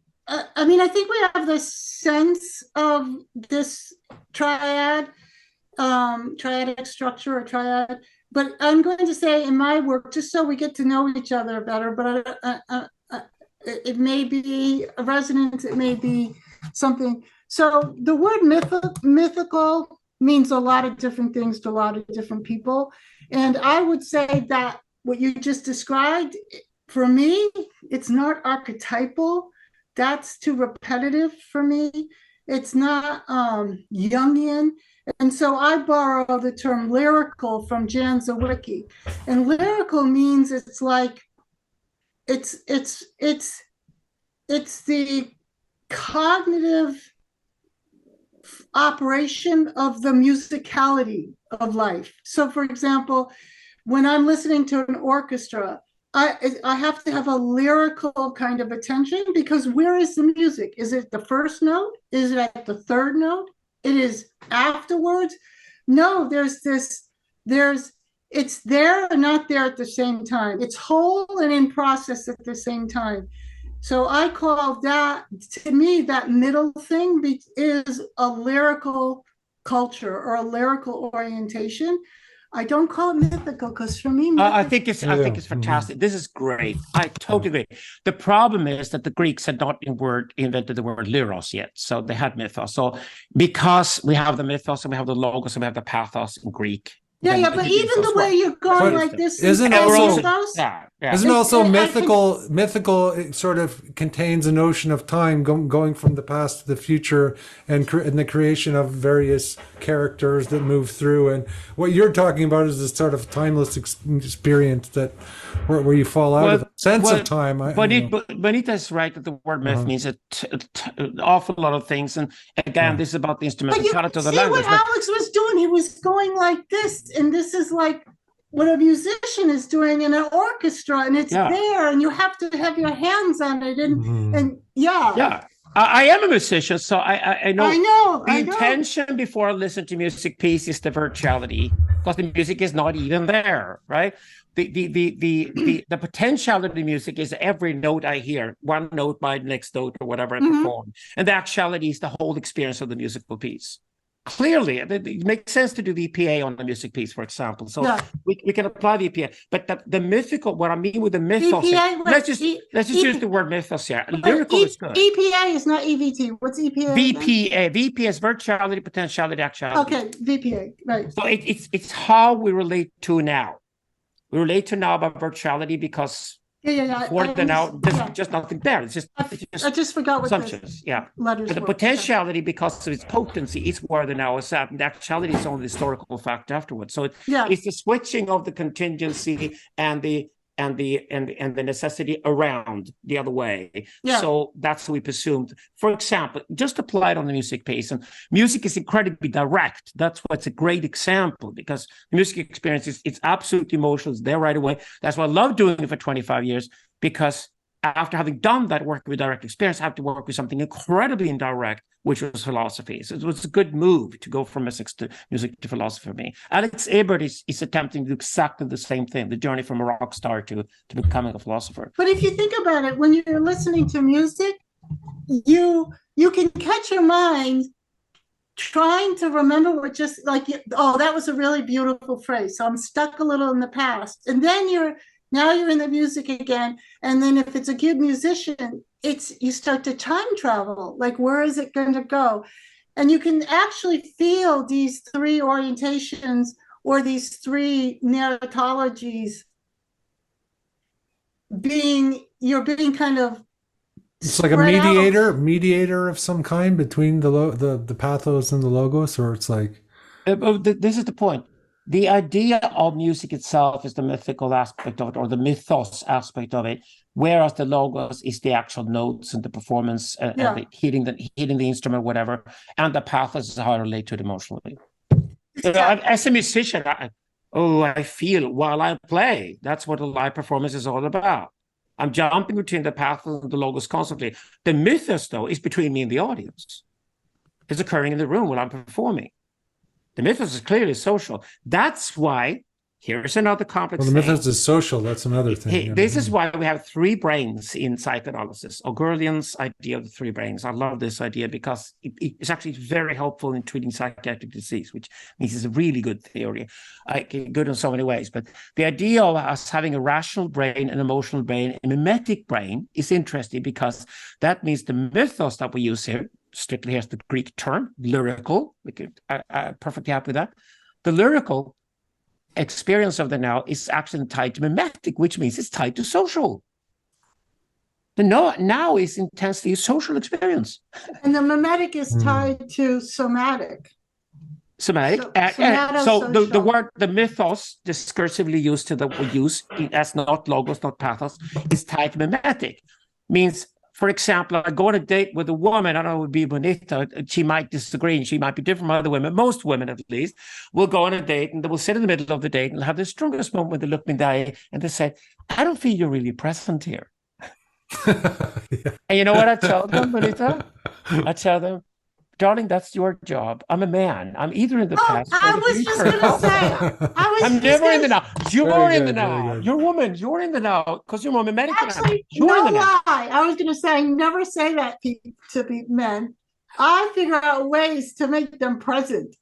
think we have the sense of this triadic structure or triad, but I'm going to say in my work, just so we get to know each other better, but it may be a resonance, it may be something. So the word mythical means a lot of different things to a lot of different people. And I would say that what you just described, for me, it's not archetypal. That's too repetitive for me. It's not Jungian. And so I borrow the term lyrical from Jan Zawicki. And lyrical means it's like, it's the cognitive operation of the musicality of life. So for example, when I'm listening to an orchestra, I have to have a lyrical kind of attention, because where is the music? Is it the first note? Is it at the third note? It is afterwards? No, it's there and not there at the same time. It's whole and in process at the same time. So I call that, to me, that middle thing is a lyrical culture or a lyrical orientation. I don't call it mythical, because for me, I think it's fantastic. This is great. I totally agree. The problem is that the Greeks had not invented the word lyros yet, so they had mythos. So because we have the mythos and we have the logos and we have the pathos in Greek. Yeah, but even the way you're going like this, isn't also mythical? Mythical, it sort of contains a notion of time going from the past to the future, and the creation of various characters that move through. And what you're talking about is this sort of timeless experience where you fall out of the sense of time. Bonnitta's right that the word myth means an awful lot of things. And again, this is about the instrumentality of the language. What Alex was doing, he was going like this, and this is like what a musician is doing in an orchestra, and it's there, and you have to have your hands on it, and I am a musician, so I know. The intention before I listen to music piece is the virtuality, because the music is not even there, right? The potentiality of the music is every note I hear, one note by the next note or whatever I perform, and the actuality is the whole experience of the musical piece. clearly, it makes sense to do VPA on the music piece, for example. So Yeah. we can apply VPA. But the mythical, what I mean with the mythos, EPA, let's just use the word mythos here. Lyrical is good. EPA is not EVT. What's EPA? VPA. VPA is virtuality, potentiality, actuality. Okay, VPA, right. So it's how we relate to now. We relate to now about virtuality because before the now, there's just nothing there. It's just I just forgot what assumptions. the letters But the were. potentiality, because of its potency, is where the now is at, and the actuality is only the historical fact afterwards. So it's the switching of the contingency and the necessity around the other way. Yeah. So that's what we presumed. For example, just apply it on the music piece. And music is incredibly direct. That's what's a great example, because the music experience it's absolutely emotional. It's there right away. That's why I love doing it for 25 years, because after having done that work with direct experience, I have to work with something incredibly indirect, which was philosophy. So it was a good move to go from music to philosophy for me. Alex Ebert is attempting to do exactly the same thing, the journey from a rock star to becoming a philosopher. But if you think about it, when you're listening to music, you can catch your mind trying to remember what just like, that was a really beautiful phrase. So I'm stuck a little in the past. And then now you're in the music again. And then if it's a good musician, you start to time travel. Like, where is it going to go? And you can actually feel these three orientations or these three narratologies you're being kind of, it's like a mediator of some kind between the pathos and the logos, or it's like this is the point. The idea of music itself is the mythical aspect of it, or the mythos aspect of it, whereas the logos is the actual notes and the performance and the hitting the instrument, whatever, and the pathos is how I relate to it emotionally. As a musician, I feel while I play. That's what a live performance is all about. I'm jumping between the pathos and the logos constantly. The mythos, though, is between me and the audience. It's occurring in the room when I'm performing. The mythos is clearly social. That's why, here's another complex thing. The mythos is social. That's another thing. This is why we have three brains in psychoanalysis. O'Gurlian's idea of the three brains. I love this idea because it's actually very helpful in treating psychiatric disease, which means it's a really good theory. Good in so many ways. But the idea of us having a rational brain, an emotional brain, a mimetic brain is interesting, because that means the mythos that we use here, strictly here's the Greek term, lyrical. We could perfectly happy with that. The lyrical experience of the now is actually tied to mimetic, which means it's tied to social. The now is intensely a social experience. And the mimetic is tied to somatic. So the word, the mythos, discursively used as not logos, not pathos, is tied to mimetic. Means, for example, I go on a date with a woman, I don't know, it would be Bonnitta, she might disagree, and she might be different from other women, most women at least, will go on a date, and they will sit in the middle of the date and have the strongest moment when they look me in the eye, and they say, I don't feel you're really present here. And you know what I tell them, Bonnitta? I tell them, darling, that's your job. I'm a man. I'm either in the past or I was just going to say. I'm never in the now. You're in the now. You're a woman. You're in the now because you're more mimetic. Actually, no lie. I was going to say, I never say that to men. I figure out ways to make them present.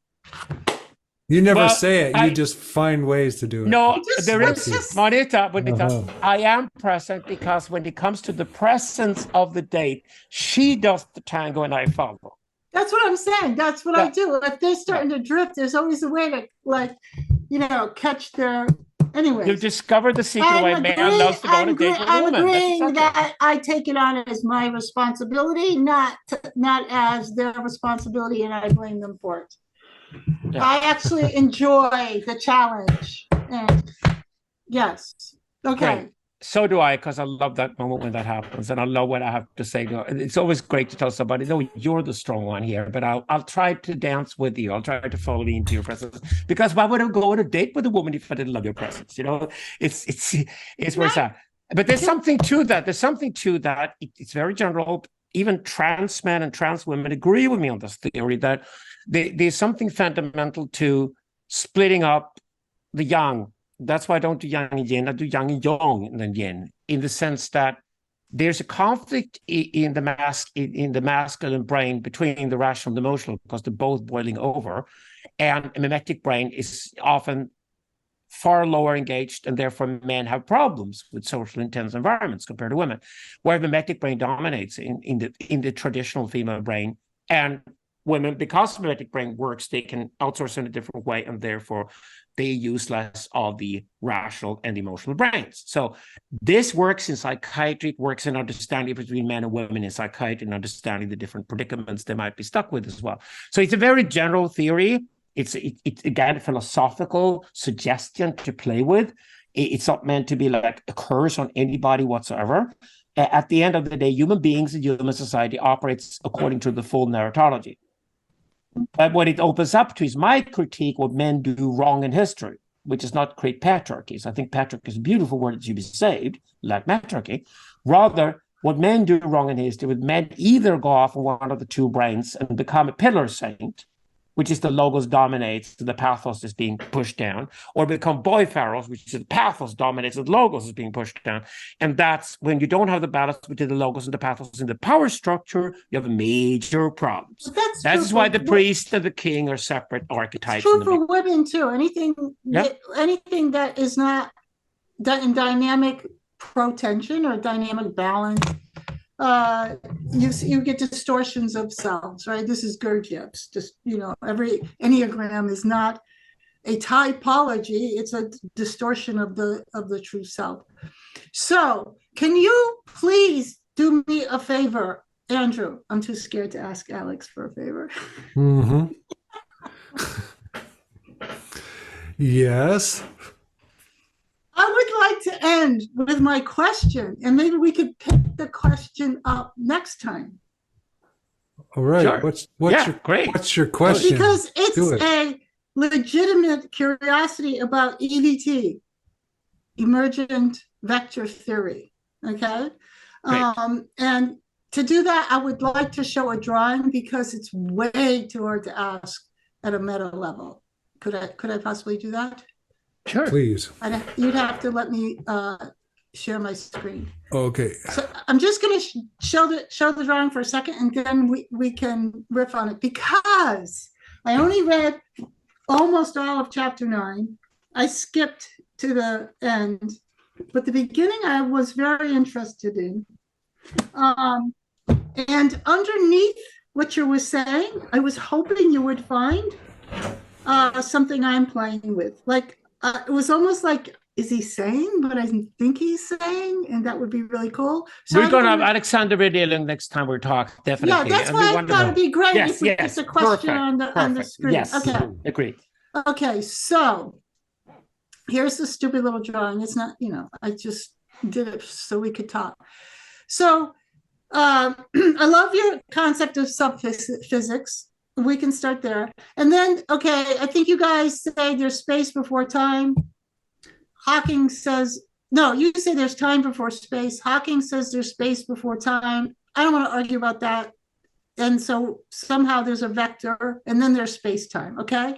You never say it. You just find ways to do it. No, there is Bonnitta. I am present because when it comes to the presence of the date, she does the tango and I follow. That's what I'm saying. That's what I do. If they're starting to drift, there's always a way to, catch their. Anyway, you discover the secret way man loves to go on a date with a woman. I'm agreeing that I take it on as my responsibility, not as their responsibility, and I blame them for it. Yeah. I actually enjoy the challenge. And yes. Okay. Great. So do I, because I love that moment when that happens, and I love what I have to say. It's always great to tell somebody, no, you're the strong one here, but I'll try to dance with you. I'll try to follow you into your presence, because why would I go on a date with a woman if I didn't love your presence? It's where it's at. But there's something to that. It's very general. Even trans men and trans women agree with me on this theory that there's something fundamental to splitting up the yang. That's why I don't do yang and yin. I do yang and yang and then yin, in the sense that there's a conflict in the masculine brain between the rational and the emotional, because they're both boiling over, and a mimetic brain is often far lower engaged, and therefore men have problems with social intense environments compared to women, where the mimetic brain dominates in the traditional female brain, and women, because the mimetic brain works, they can outsource in a different way, and therefore they use less of the rational and emotional brains. So this works in psychiatry, it works in understanding between men and women in psychiatry, and understanding the different predicaments they might be stuck with as well. So it's a very general theory. It's again, a philosophical suggestion to play with. It's not meant to be like a curse on anybody whatsoever. At the end of the day, human beings and human society operates according to the full narratology. But what it opens up to is my critique what men do wrong in history, which is not create patriarchies. I think patriarchy is a beautiful word that should be saved, like matriarchy. Rather, what men do wrong in history, with men either go off on one of the two brains and become a pillar saint, which is the logos dominates, the pathos is being pushed down, or become boy pharaohs, which is the pathos dominates, the logos is being pushed down. And that's when you don't have the balance between the logos and the pathos in the power structure, you have major problems. That's why the priest and the king are separate archetypes. It's true for women too. Anything that is not in dynamic protension or dynamic balance, you get distortions of selves, right? This is Gurdjieff's. Just, every Enneagram is not a typology; it's a distortion of the true self. So, can you please do me a favor, Andrew? I'm too scared to ask Alex for a favor. Mm-hmm. Yes. I would like to end with my question, and maybe we could pick the question up next time. All right. Sure. What's your question? Because it's a legitimate curiosity about EVT, emergent vector theory. Okay. And to do that, I would like to show a drawing, because it's way too hard to ask at a meta level. Could I possibly do that? Sure. Please. You'd have to let me share my screen. Okay. So I'm just going to show the drawing for a second, and then we can riff on it, because I only read almost all of chapter 9. I skipped to the end, but the beginning I was very interested in. And underneath what you were saying, I was hoping you would find something I'm playing with. Like, it was almost like, is he saying what I think he's saying? And that would be really cool. So we're going to have Alexander redealing next time we talk, definitely. Yeah, that's why I thought it'd be great if we put the question on the screen. Yes, okay. Agreed. Okay, so here's the stupid little drawing. It's not, I just did it so we could talk. So I love your concept of subphysics. We can start there. And then, okay, I think you guys say there's space before time. Hawking says, no, you say there's time before space. Hawking says there's space before time. I don't want to argue about that. And so somehow there's a vector, and then there's space-time, okay?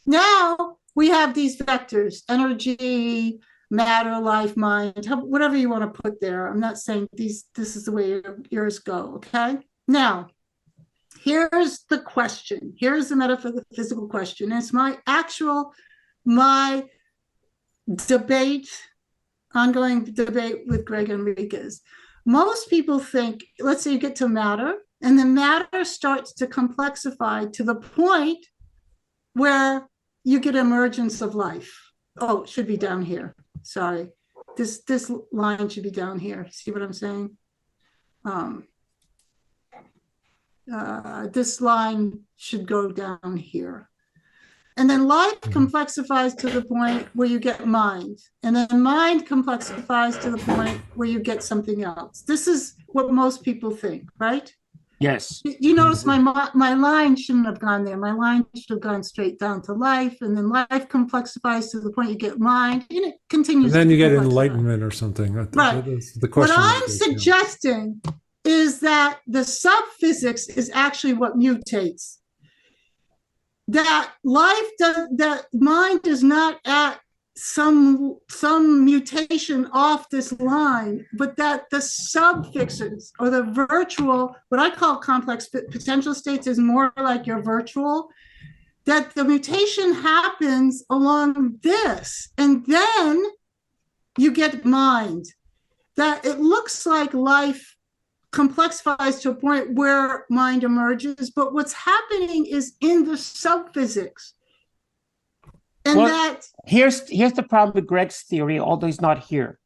Now we have these vectors, energy, matter, life, mind, whatever you want to put there. I'm not saying this is the way yours go, okay? Now, here's the question. Here's the metaphysical question. It's my ongoing debate with Greg Enriquez. Most people think, let's say you get to matter, and the matter starts to complexify to the point where you get emergence of life. Oh, it should be down here. Sorry. This line should be down here. See what I'm saying? This line should go down here. And then life complexifies to the point where you get mind. And then mind complexifies to the point where you get something else. This is what most people think, right? Yes. You notice my line shouldn't have gone there. My line should have gone straight down to life. And then life complexifies to the point you get mind. And it continues. And then you get enlightenment or something. Right. That's the question. What I'm suggesting is that the subphysics is actually what mutates. That mind is not at some mutation off this line, but that the subfixes or the virtual, what I call complex potential states, is more like your virtual, that the mutation happens along this, and then you get mind. That it looks like life complexifies to a point where mind emerges, but what's happening is in the subphysics. And here's the problem with Greg's theory, although he's not here.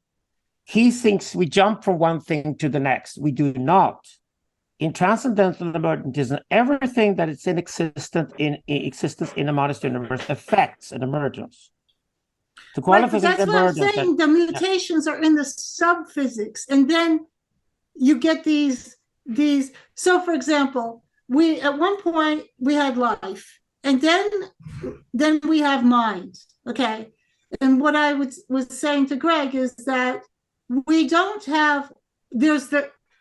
He thinks we jump from one thing to the next. We do not. In Transcendental Emergentism, everything that is in existence in a modest universe affects an emergence. To qualify that's what I'm saying. The mutations are in the subphysics, and then you get these. So, for example, we at one point we had life, and then we have mind. Okay, and what I was saying to Greg is that we don't have.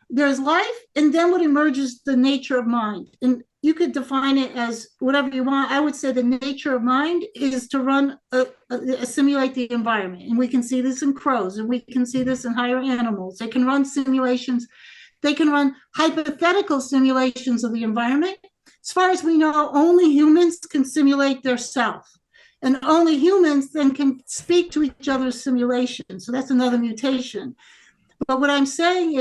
There's life, and then what emerges the nature of mind, and you could define it as whatever you want. I would say the nature of mind is to simulate the environment, and we can see this in crows, and we can see this in higher animals. They can run simulations. They can run hypothetical simulations of the environment. As far as we know, only humans can simulate their self, and only humans then can speak to each other's simulations. So that's another mutation. But what I'm saying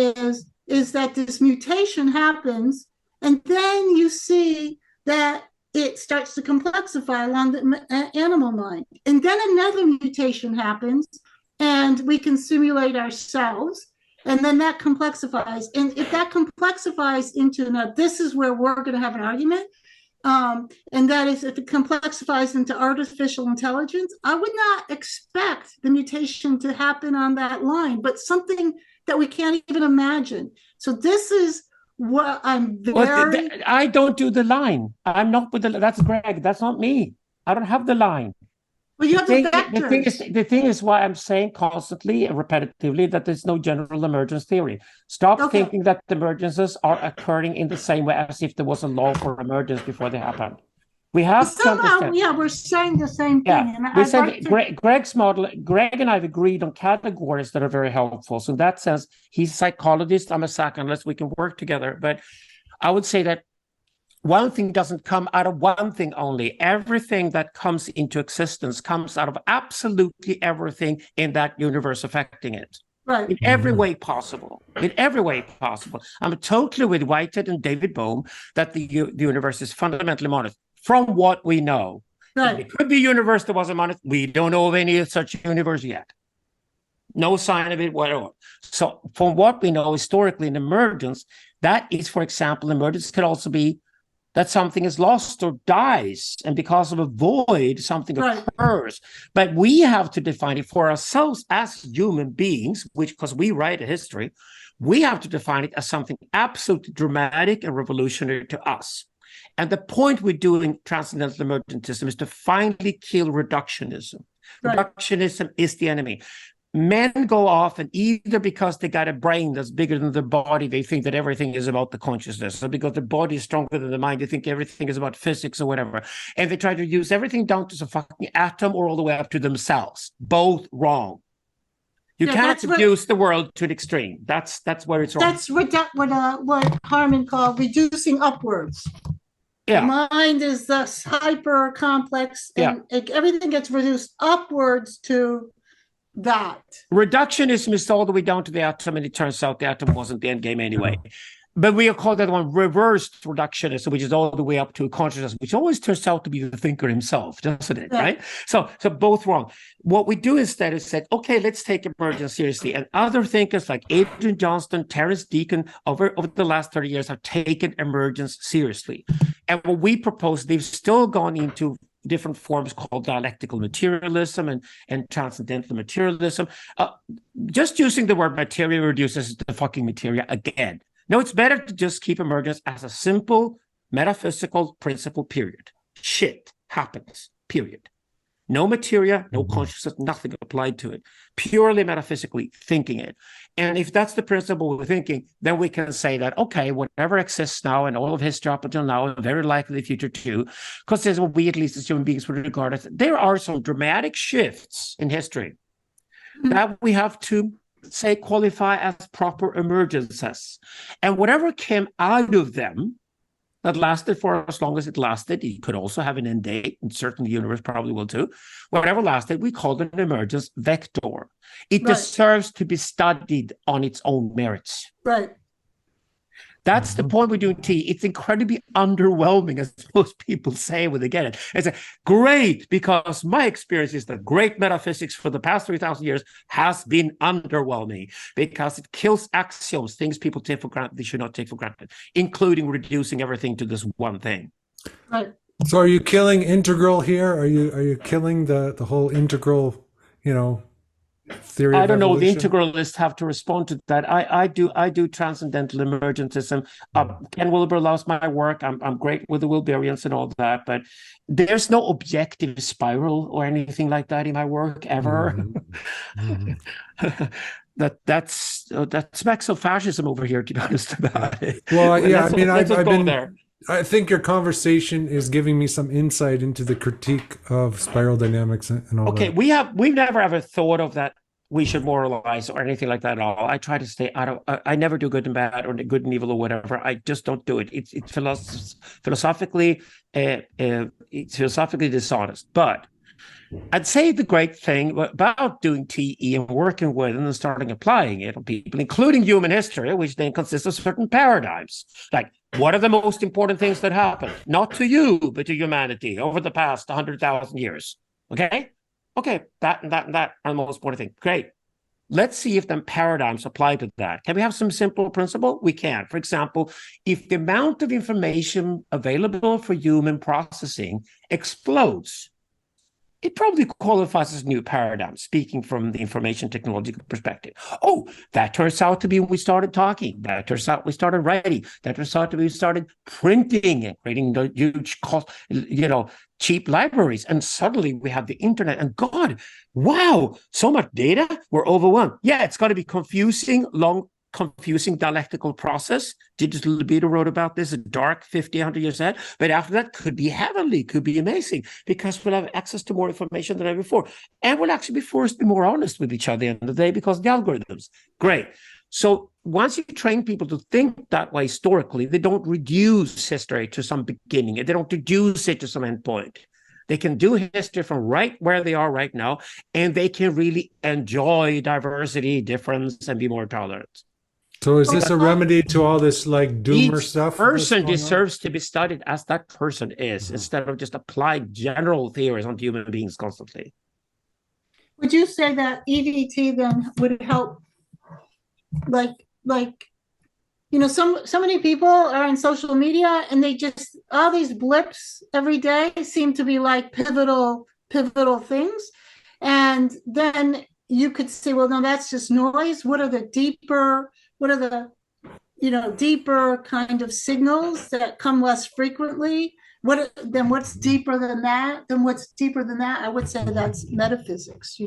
is that this mutation happens, and then you see that it starts to complexify along the animal mind. And then another mutation happens, and we can simulate ourselves, and then that complexifies. And if that complexifies into, now this is where we're going to have an argument, and that is if it complexifies into artificial intelligence, I would not expect the mutation to happen on that line, but something that we can't even imagine. So this is what I'm very... I don't do the line. I'm not with that's Greg. That's not me. I don't have the line. Well, you have the vectors. The thing is why I'm saying constantly and repetitively that there's no general emergence theory. Stop thinking that the emergences are occurring in the same way as if there was a law for emergence before they happened. We have somehow, we're saying the same thing. Yeah, we said Greg's model. Greg and I have agreed on categories that are very helpful. So in that sense, he's a psychologist. I'm a psychoanalyst. We can work together. But I would say that one thing doesn't come out of one thing only. Everything that comes into existence comes out of absolutely everything in that universe affecting it. Right. In every way possible. In every way possible. I'm totally with Whitehead and David Bohm that the universe is fundamentally monolithic. From what we know, right. It could be a universe that wasn't monolithic. We don't know of any such universe yet. No sign of it, whatever. So from what we know historically in emergence, that is, for example, emergence could also be that something is lost or dies, and because of a void, something occurs. But we have to define it for ourselves as human beings, because we write a history, we have to define it as something absolutely dramatic and revolutionary to us. And the point we're doing Transcendental Emergentism is to finally kill reductionism. Right. Reductionism is the enemy. Men go off, and either because they got a brain that's bigger than the body, they think that everything is about the consciousness. So because the body is stronger than the mind, they think everything is about physics or whatever. And they try to use everything down to the fucking atom or all the way up to themselves. Both wrong. You can't reduce the world to the extreme. That's where it's wrong. That's what Harman called reducing upwards. Yeah. The mind is thus hyper complex, and everything gets reduced upwards to that. Reductionism is all the way down to the atom, and it turns out the atom wasn't the end game anyway. But we call that one reversed reductionism, which is all the way up to consciousness, which always turns out to be the thinker himself, doesn't it? Yeah. Right? So both wrong. What we do instead is say, okay, let's take emergence seriously. And other thinkers like Adrian Johnston, Terence Deacon, over the last 30 years have taken emergence seriously. And what we propose, they've still gone into different forms called dialectical materialism and transcendental materialism. Just using the word material reduces the fucking materia again. No, it's better to just keep emergence as a simple metaphysical principle, period. Shit happens, period. No materia, no consciousness, nothing applied to it. Purely metaphysically thinking it. And if that's the principle we're thinking, then we can say that, okay, whatever exists now and all of history up until now, and very likely the future too, because there's what we at least as human beings would regard as, there are some dramatic shifts in history that we have to say qualify as proper emergences. And whatever came out of them, that lasted for as long as it lasted. It could also have an end date, and certainly the universe probably will too. Whatever lasted, we called it an emergence vector. It deserves to be studied on its own merits. Right. That's the point we're doing T. It's incredibly underwhelming, as most people say when they get it. It's great, because my experience is that great metaphysics for the past 3,000 years has been underwhelming, because it kills axioms, things people take for granted they should not take for granted, including reducing everything to this one thing. Right. So are you killing integral here? Are you killing the whole integral, theory of I don't know. The evolution? integralists have to respond to that. I do transcendental emergentism. Ken Wilber loves my work. I'm great with the Wilberians and all that, but there's no objective spiral or anything like that in my work ever. That's smacks of fascism over here, to be honest about it. Well, yeah, let's I've go been there. I think your conversation is giving me some insight into the critique of spiral dynamics and all Okay, that. we've never ever thought of that we should moralize or anything like that at all. I try to stay out of. I never do good and bad or good and evil or whatever. I just don't do it. It's philosophically dishonest. But I'd say the great thing about doing TE and working with and then starting applying it on people, including human history, which then consists of certain paradigms, like what are the most important things that happened, not to you, but to humanity over the past 100,000 years. Okay, that and that and that are the most important thing. Great. Let's see if the paradigms apply to that. Can we have some simple principle? We can. For example, if the amount of information available for human processing explodes, it probably qualifies as a new paradigm, speaking from the information technological perspective. Oh, that turns out to be when we started talking. That turns out we started writing. That turns out to be we started printing and creating the huge cost, cheap libraries. And suddenly we have the internet. And God, wow, so much data. We're overwhelmed. Yeah, it's going to be confusing dialectical process. Digital Libido wrote about this, a dark 50, 100 years ahead. But after that, could be heavenly, could be amazing, because we'll have access to more information than ever before. And we'll actually be forced to be more honest with each other at the end of the day because of the algorithms. Great. So once you train people to think that way historically, they don't reduce history to some beginning. They don't reduce it to some endpoint. They can do history from right where they are right now, and they can really enjoy diversity, difference, and be more tolerant. So is this a remedy to all this doomer stuff? Each person deserves to be studied as that person is, instead of just applying general theories on human beings constantly. Would you say that EDT then would help, so many people are on social media and they just, all these blips every day seem to be like pivotal things. And then you could say, well, no, that's just noise. What are the deeper kind of signals that come less frequently? What's deeper than that? I would say that's metaphysics.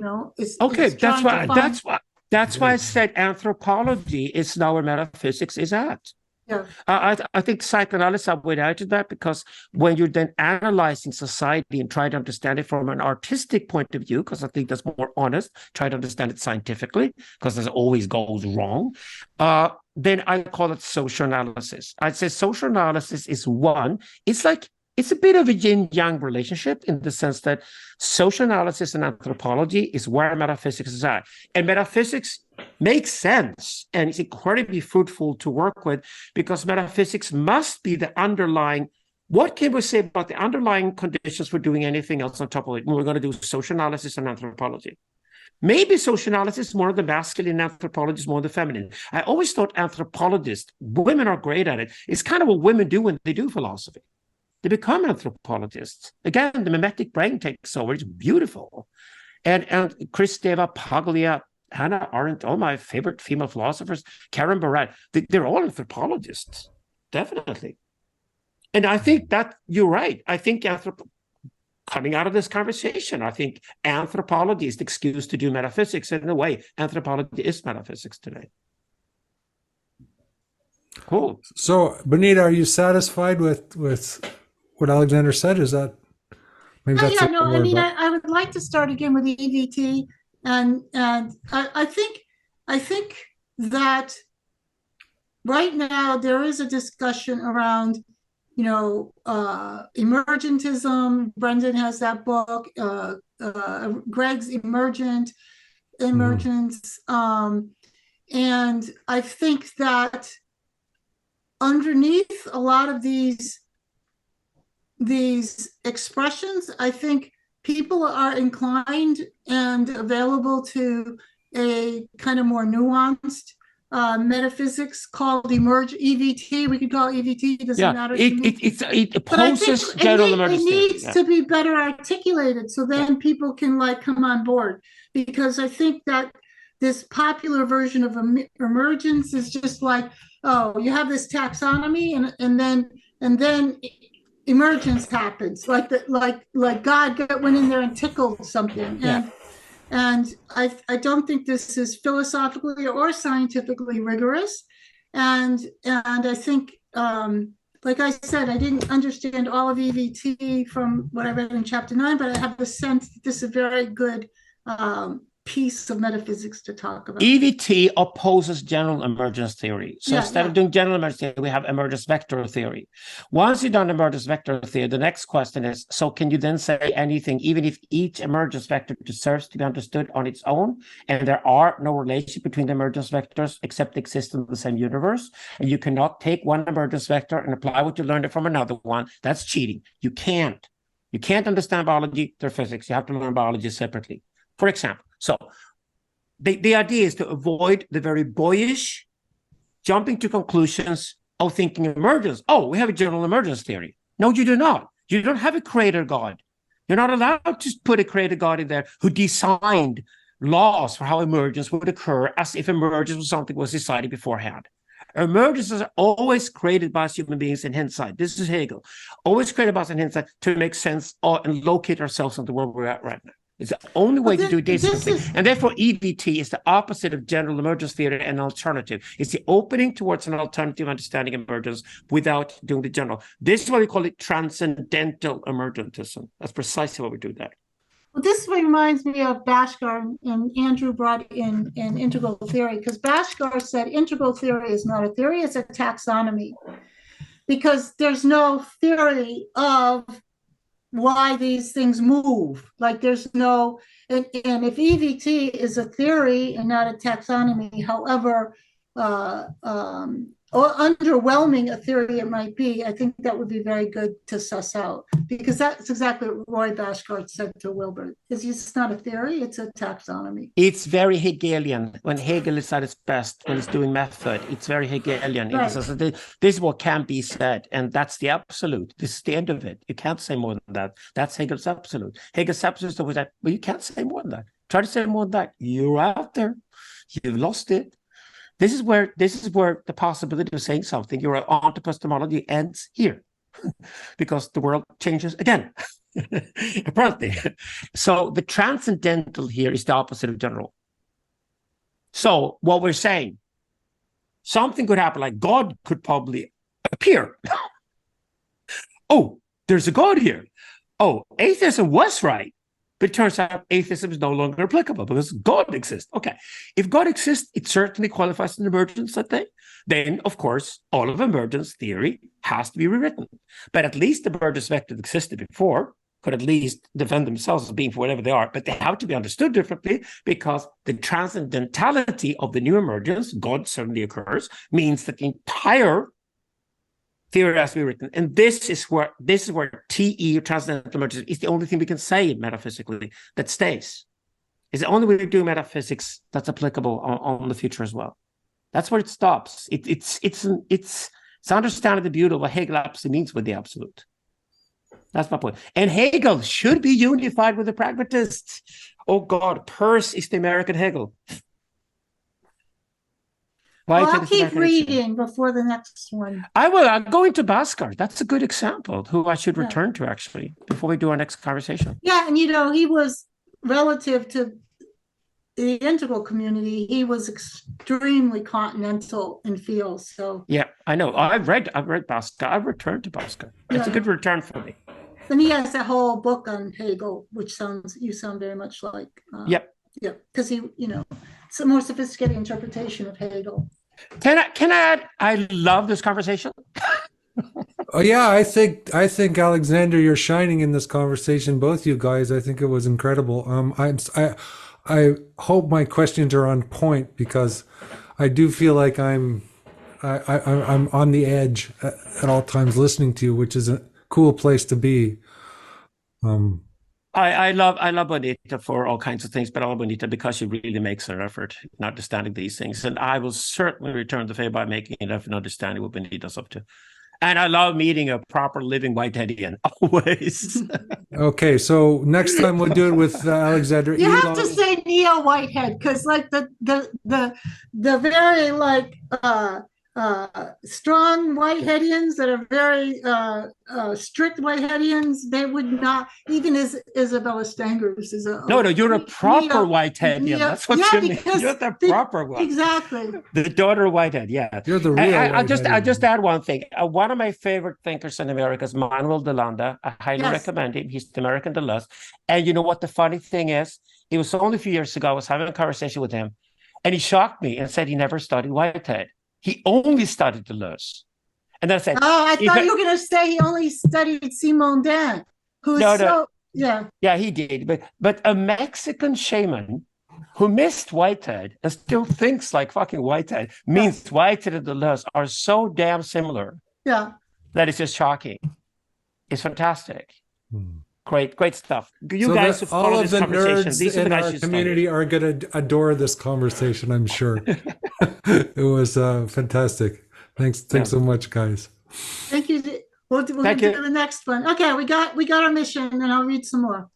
That's why I said anthropology is now where metaphysics is at. Yeah. I think psychoanalysis would add to that, because when you're then analyzing society and try to understand it from an artistic point of view, because I think that's more honest, try to understand it scientifically, because there's always goes wrong, then I call it social analysis. I'd say social analysis is it's a bit of a yin-yang relationship, in the sense that social analysis and anthropology is where metaphysics is at. And metaphysics makes sense, and it's incredibly fruitful to work with, because metaphysics must be the underlying. What can we say about the underlying conditions for doing anything else on top of it when we're going to do social analysis and anthropology? Maybe social analysis is more of the masculine, anthropology is more of the feminine. I always thought anthropologists, women are great at it. It's kind of what women do when they do philosophy. They become anthropologists. Again, the mimetic brain takes over. It's beautiful. And Kristeva, Paglia, Hannah Arendt, all my favorite female philosophers, Karen Barad, they're all anthropologists, definitely. And I think that you're right. I think coming out of this conversation. I think anthropology is the excuse to do metaphysics. And in a way, anthropology is metaphysics today. Cool. So, Bonnitta, are you satisfied with what Alexander said? Is that maybe that's I mean, I would like to start again with the EVT, and I think that right now there is a discussion around, emergentism. Brendan has that book, Greg's Emergence. And I think that underneath a lot of these expressions, I think people are inclined and available to a kind of more nuanced metaphysics called EVT. We could call it EVT. It doesn't matter. It opposes general emergence. It needs to be better articulated so then people can come on board, because I think that this popular version of emergence is just like, oh, you have this taxonomy and then emergence happens, like God went in there and tickled something. And I don't think this is philosophically or scientifically rigorous. And I think, like I said, I didn't understand all of EVT from what I read in chapter 9, but I have the sense that this is a very good piece of metaphysics to talk about. EVT opposes general emergence theory. So instead of doing general emergence theory, we have emergence vector theory. Once you've done emergence vector theory, the next question is, so can you then say anything, even if each emergence vector deserves to be understood on its own, and there are no relation between the emergence vectors except they exist in the same universe, and you cannot take one emergence vector and apply what you learned from another one? That's cheating. You can't understand biology through physics. You have to learn biology separately. For example, so the idea is to avoid the very boyish jumping to conclusions of thinking emergence. Oh, we have a general emergence theory. No, you do not. You don't have a creator God. You're not allowed to put a creator God in there who designed laws for how emergence would occur, as if emergence was something was decided beforehand. Emergences are always created by us human beings in hindsight. This is Hegel. Always created by us in hindsight to make sense and locate ourselves in the world we're at right now. It's the only way to do decently. And therefore, EVT is the opposite of general emergence theory and alternative. It's the opening towards an alternative understanding of emergence without doing the general. This is why we call it transcendental emergentism. That's precisely why we do that. Well, this reminds me of Bhaskar, and Andrew brought in integral theory, because Bhaskar said integral theory is not a theory, it's a taxonomy. Because there's no theory of why these things move. Like there's no, and if EVT is a theory and not a taxonomy, however or underwhelming a theory it might be, I think that would be very good to suss out, because that's exactly what Roy Bhaskar said to Wilbur. It's not a theory, it's a taxonomy. It's very Hegelian. When Hegel is at its best, when he's doing method, it's very Hegelian. Right. This is what can be said, and that's the absolute. This is the end of it. You can't say more than that. That's Hegel's absolute. Hegel's absolute was that, well, you can't say more than that. Try to say more than that. You're out there. You've lost it. This is where the possibility of saying something, your epistemology ends here, because the world changes again, apparently. So the transcendental here is the opposite of general. So what we're saying, something could happen, like God could probably appear. Oh, there's a God here. Oh, atheism was right. But it turns out atheism is no longer applicable because God exists. Okay, if God exists, it certainly qualifies as an emergence, I think. Then, of course, all of emergence theory has to be rewritten. But at least the emergence vectors that existed before could at least defend themselves as being for whatever they are. But they have to be understood differently, because the transcendentality of the new emergence, God certainly occurs, means that the entire theory has to be written, and this is where TE, or transcendental emergence, is the only thing we can say metaphysically that stays. It's the only way to do metaphysics that's applicable on the future as well. That's where it stops. It's understanding the beauty of what Hegel absolutely means with the absolute. That's my point. And Hegel should be unified with the pragmatists. Oh God, Peirce is the American Hegel. Well, Whitehead I'll is the keep American experience. reading before the next one. I will. I'm going to Bhaskar. That's a good example who I should Yeah. return to actually before we do our next conversation. Yeah, and he was relative to the integral community. He was extremely continental in feel. So Yeah, I know. I've read Bhaskar. I've returned to Bhaskar. It's a good return for me. then he has a whole book on Hegel, which you sound very much like. Yep. Yeah, because it's a more sophisticated interpretation of Hegel. Can I add? I love this conversation. Oh yeah, I think Alexander, you're shining in this conversation. Both you guys, I think it was incredible. I hope my questions are on point because I do feel like I'm on the edge at all times listening to you, which is a cool place to be. I love Bonnitta for all kinds of things, but I love Bonnitta because she really makes an effort in understanding these things. And I will certainly return the favor by making an effort in understanding what Bonnitta's up to. And I love meeting a proper living Whiteheadian always. Okay, so next time we'll do it with Alexander. You have to say Neo Whitehead because like the very like strong Whiteheadians that are very strict Whiteheadians, they would not, even as Isabella Stengers is a No, you're a proper Whiteheadian. That's what you mean. You're the proper one. Exactly. The daughter of Whitehead, yeah. You're the real I'll just add one thing. One of my favorite thinkers in America is Manuel de Landa. I highly recommend him. He's the American Deleuze. And you know what the funny thing is? It was only a few years ago, I was having a conversation with him, and he shocked me and said he never studied Whitehead. He only studied Deleuze. And then I said, oh, I thought you were going to say he only studied Simondin, who's yeah, he did. But a Mexican shaman who missed Whitehead and still thinks like fucking Whitehead means Whitehead and Deleuze are so damn similar. Yeah. That it's just shocking. It's fantastic. Great stuff. You so guys who follow all this of the conversation, nerds these are the in guys our who community are going to adore this conversation, I'm sure. It was fantastic. Thanks so much, guys. Thank you. We'll do the next one. Okay, we got our mission, and I'll read some more.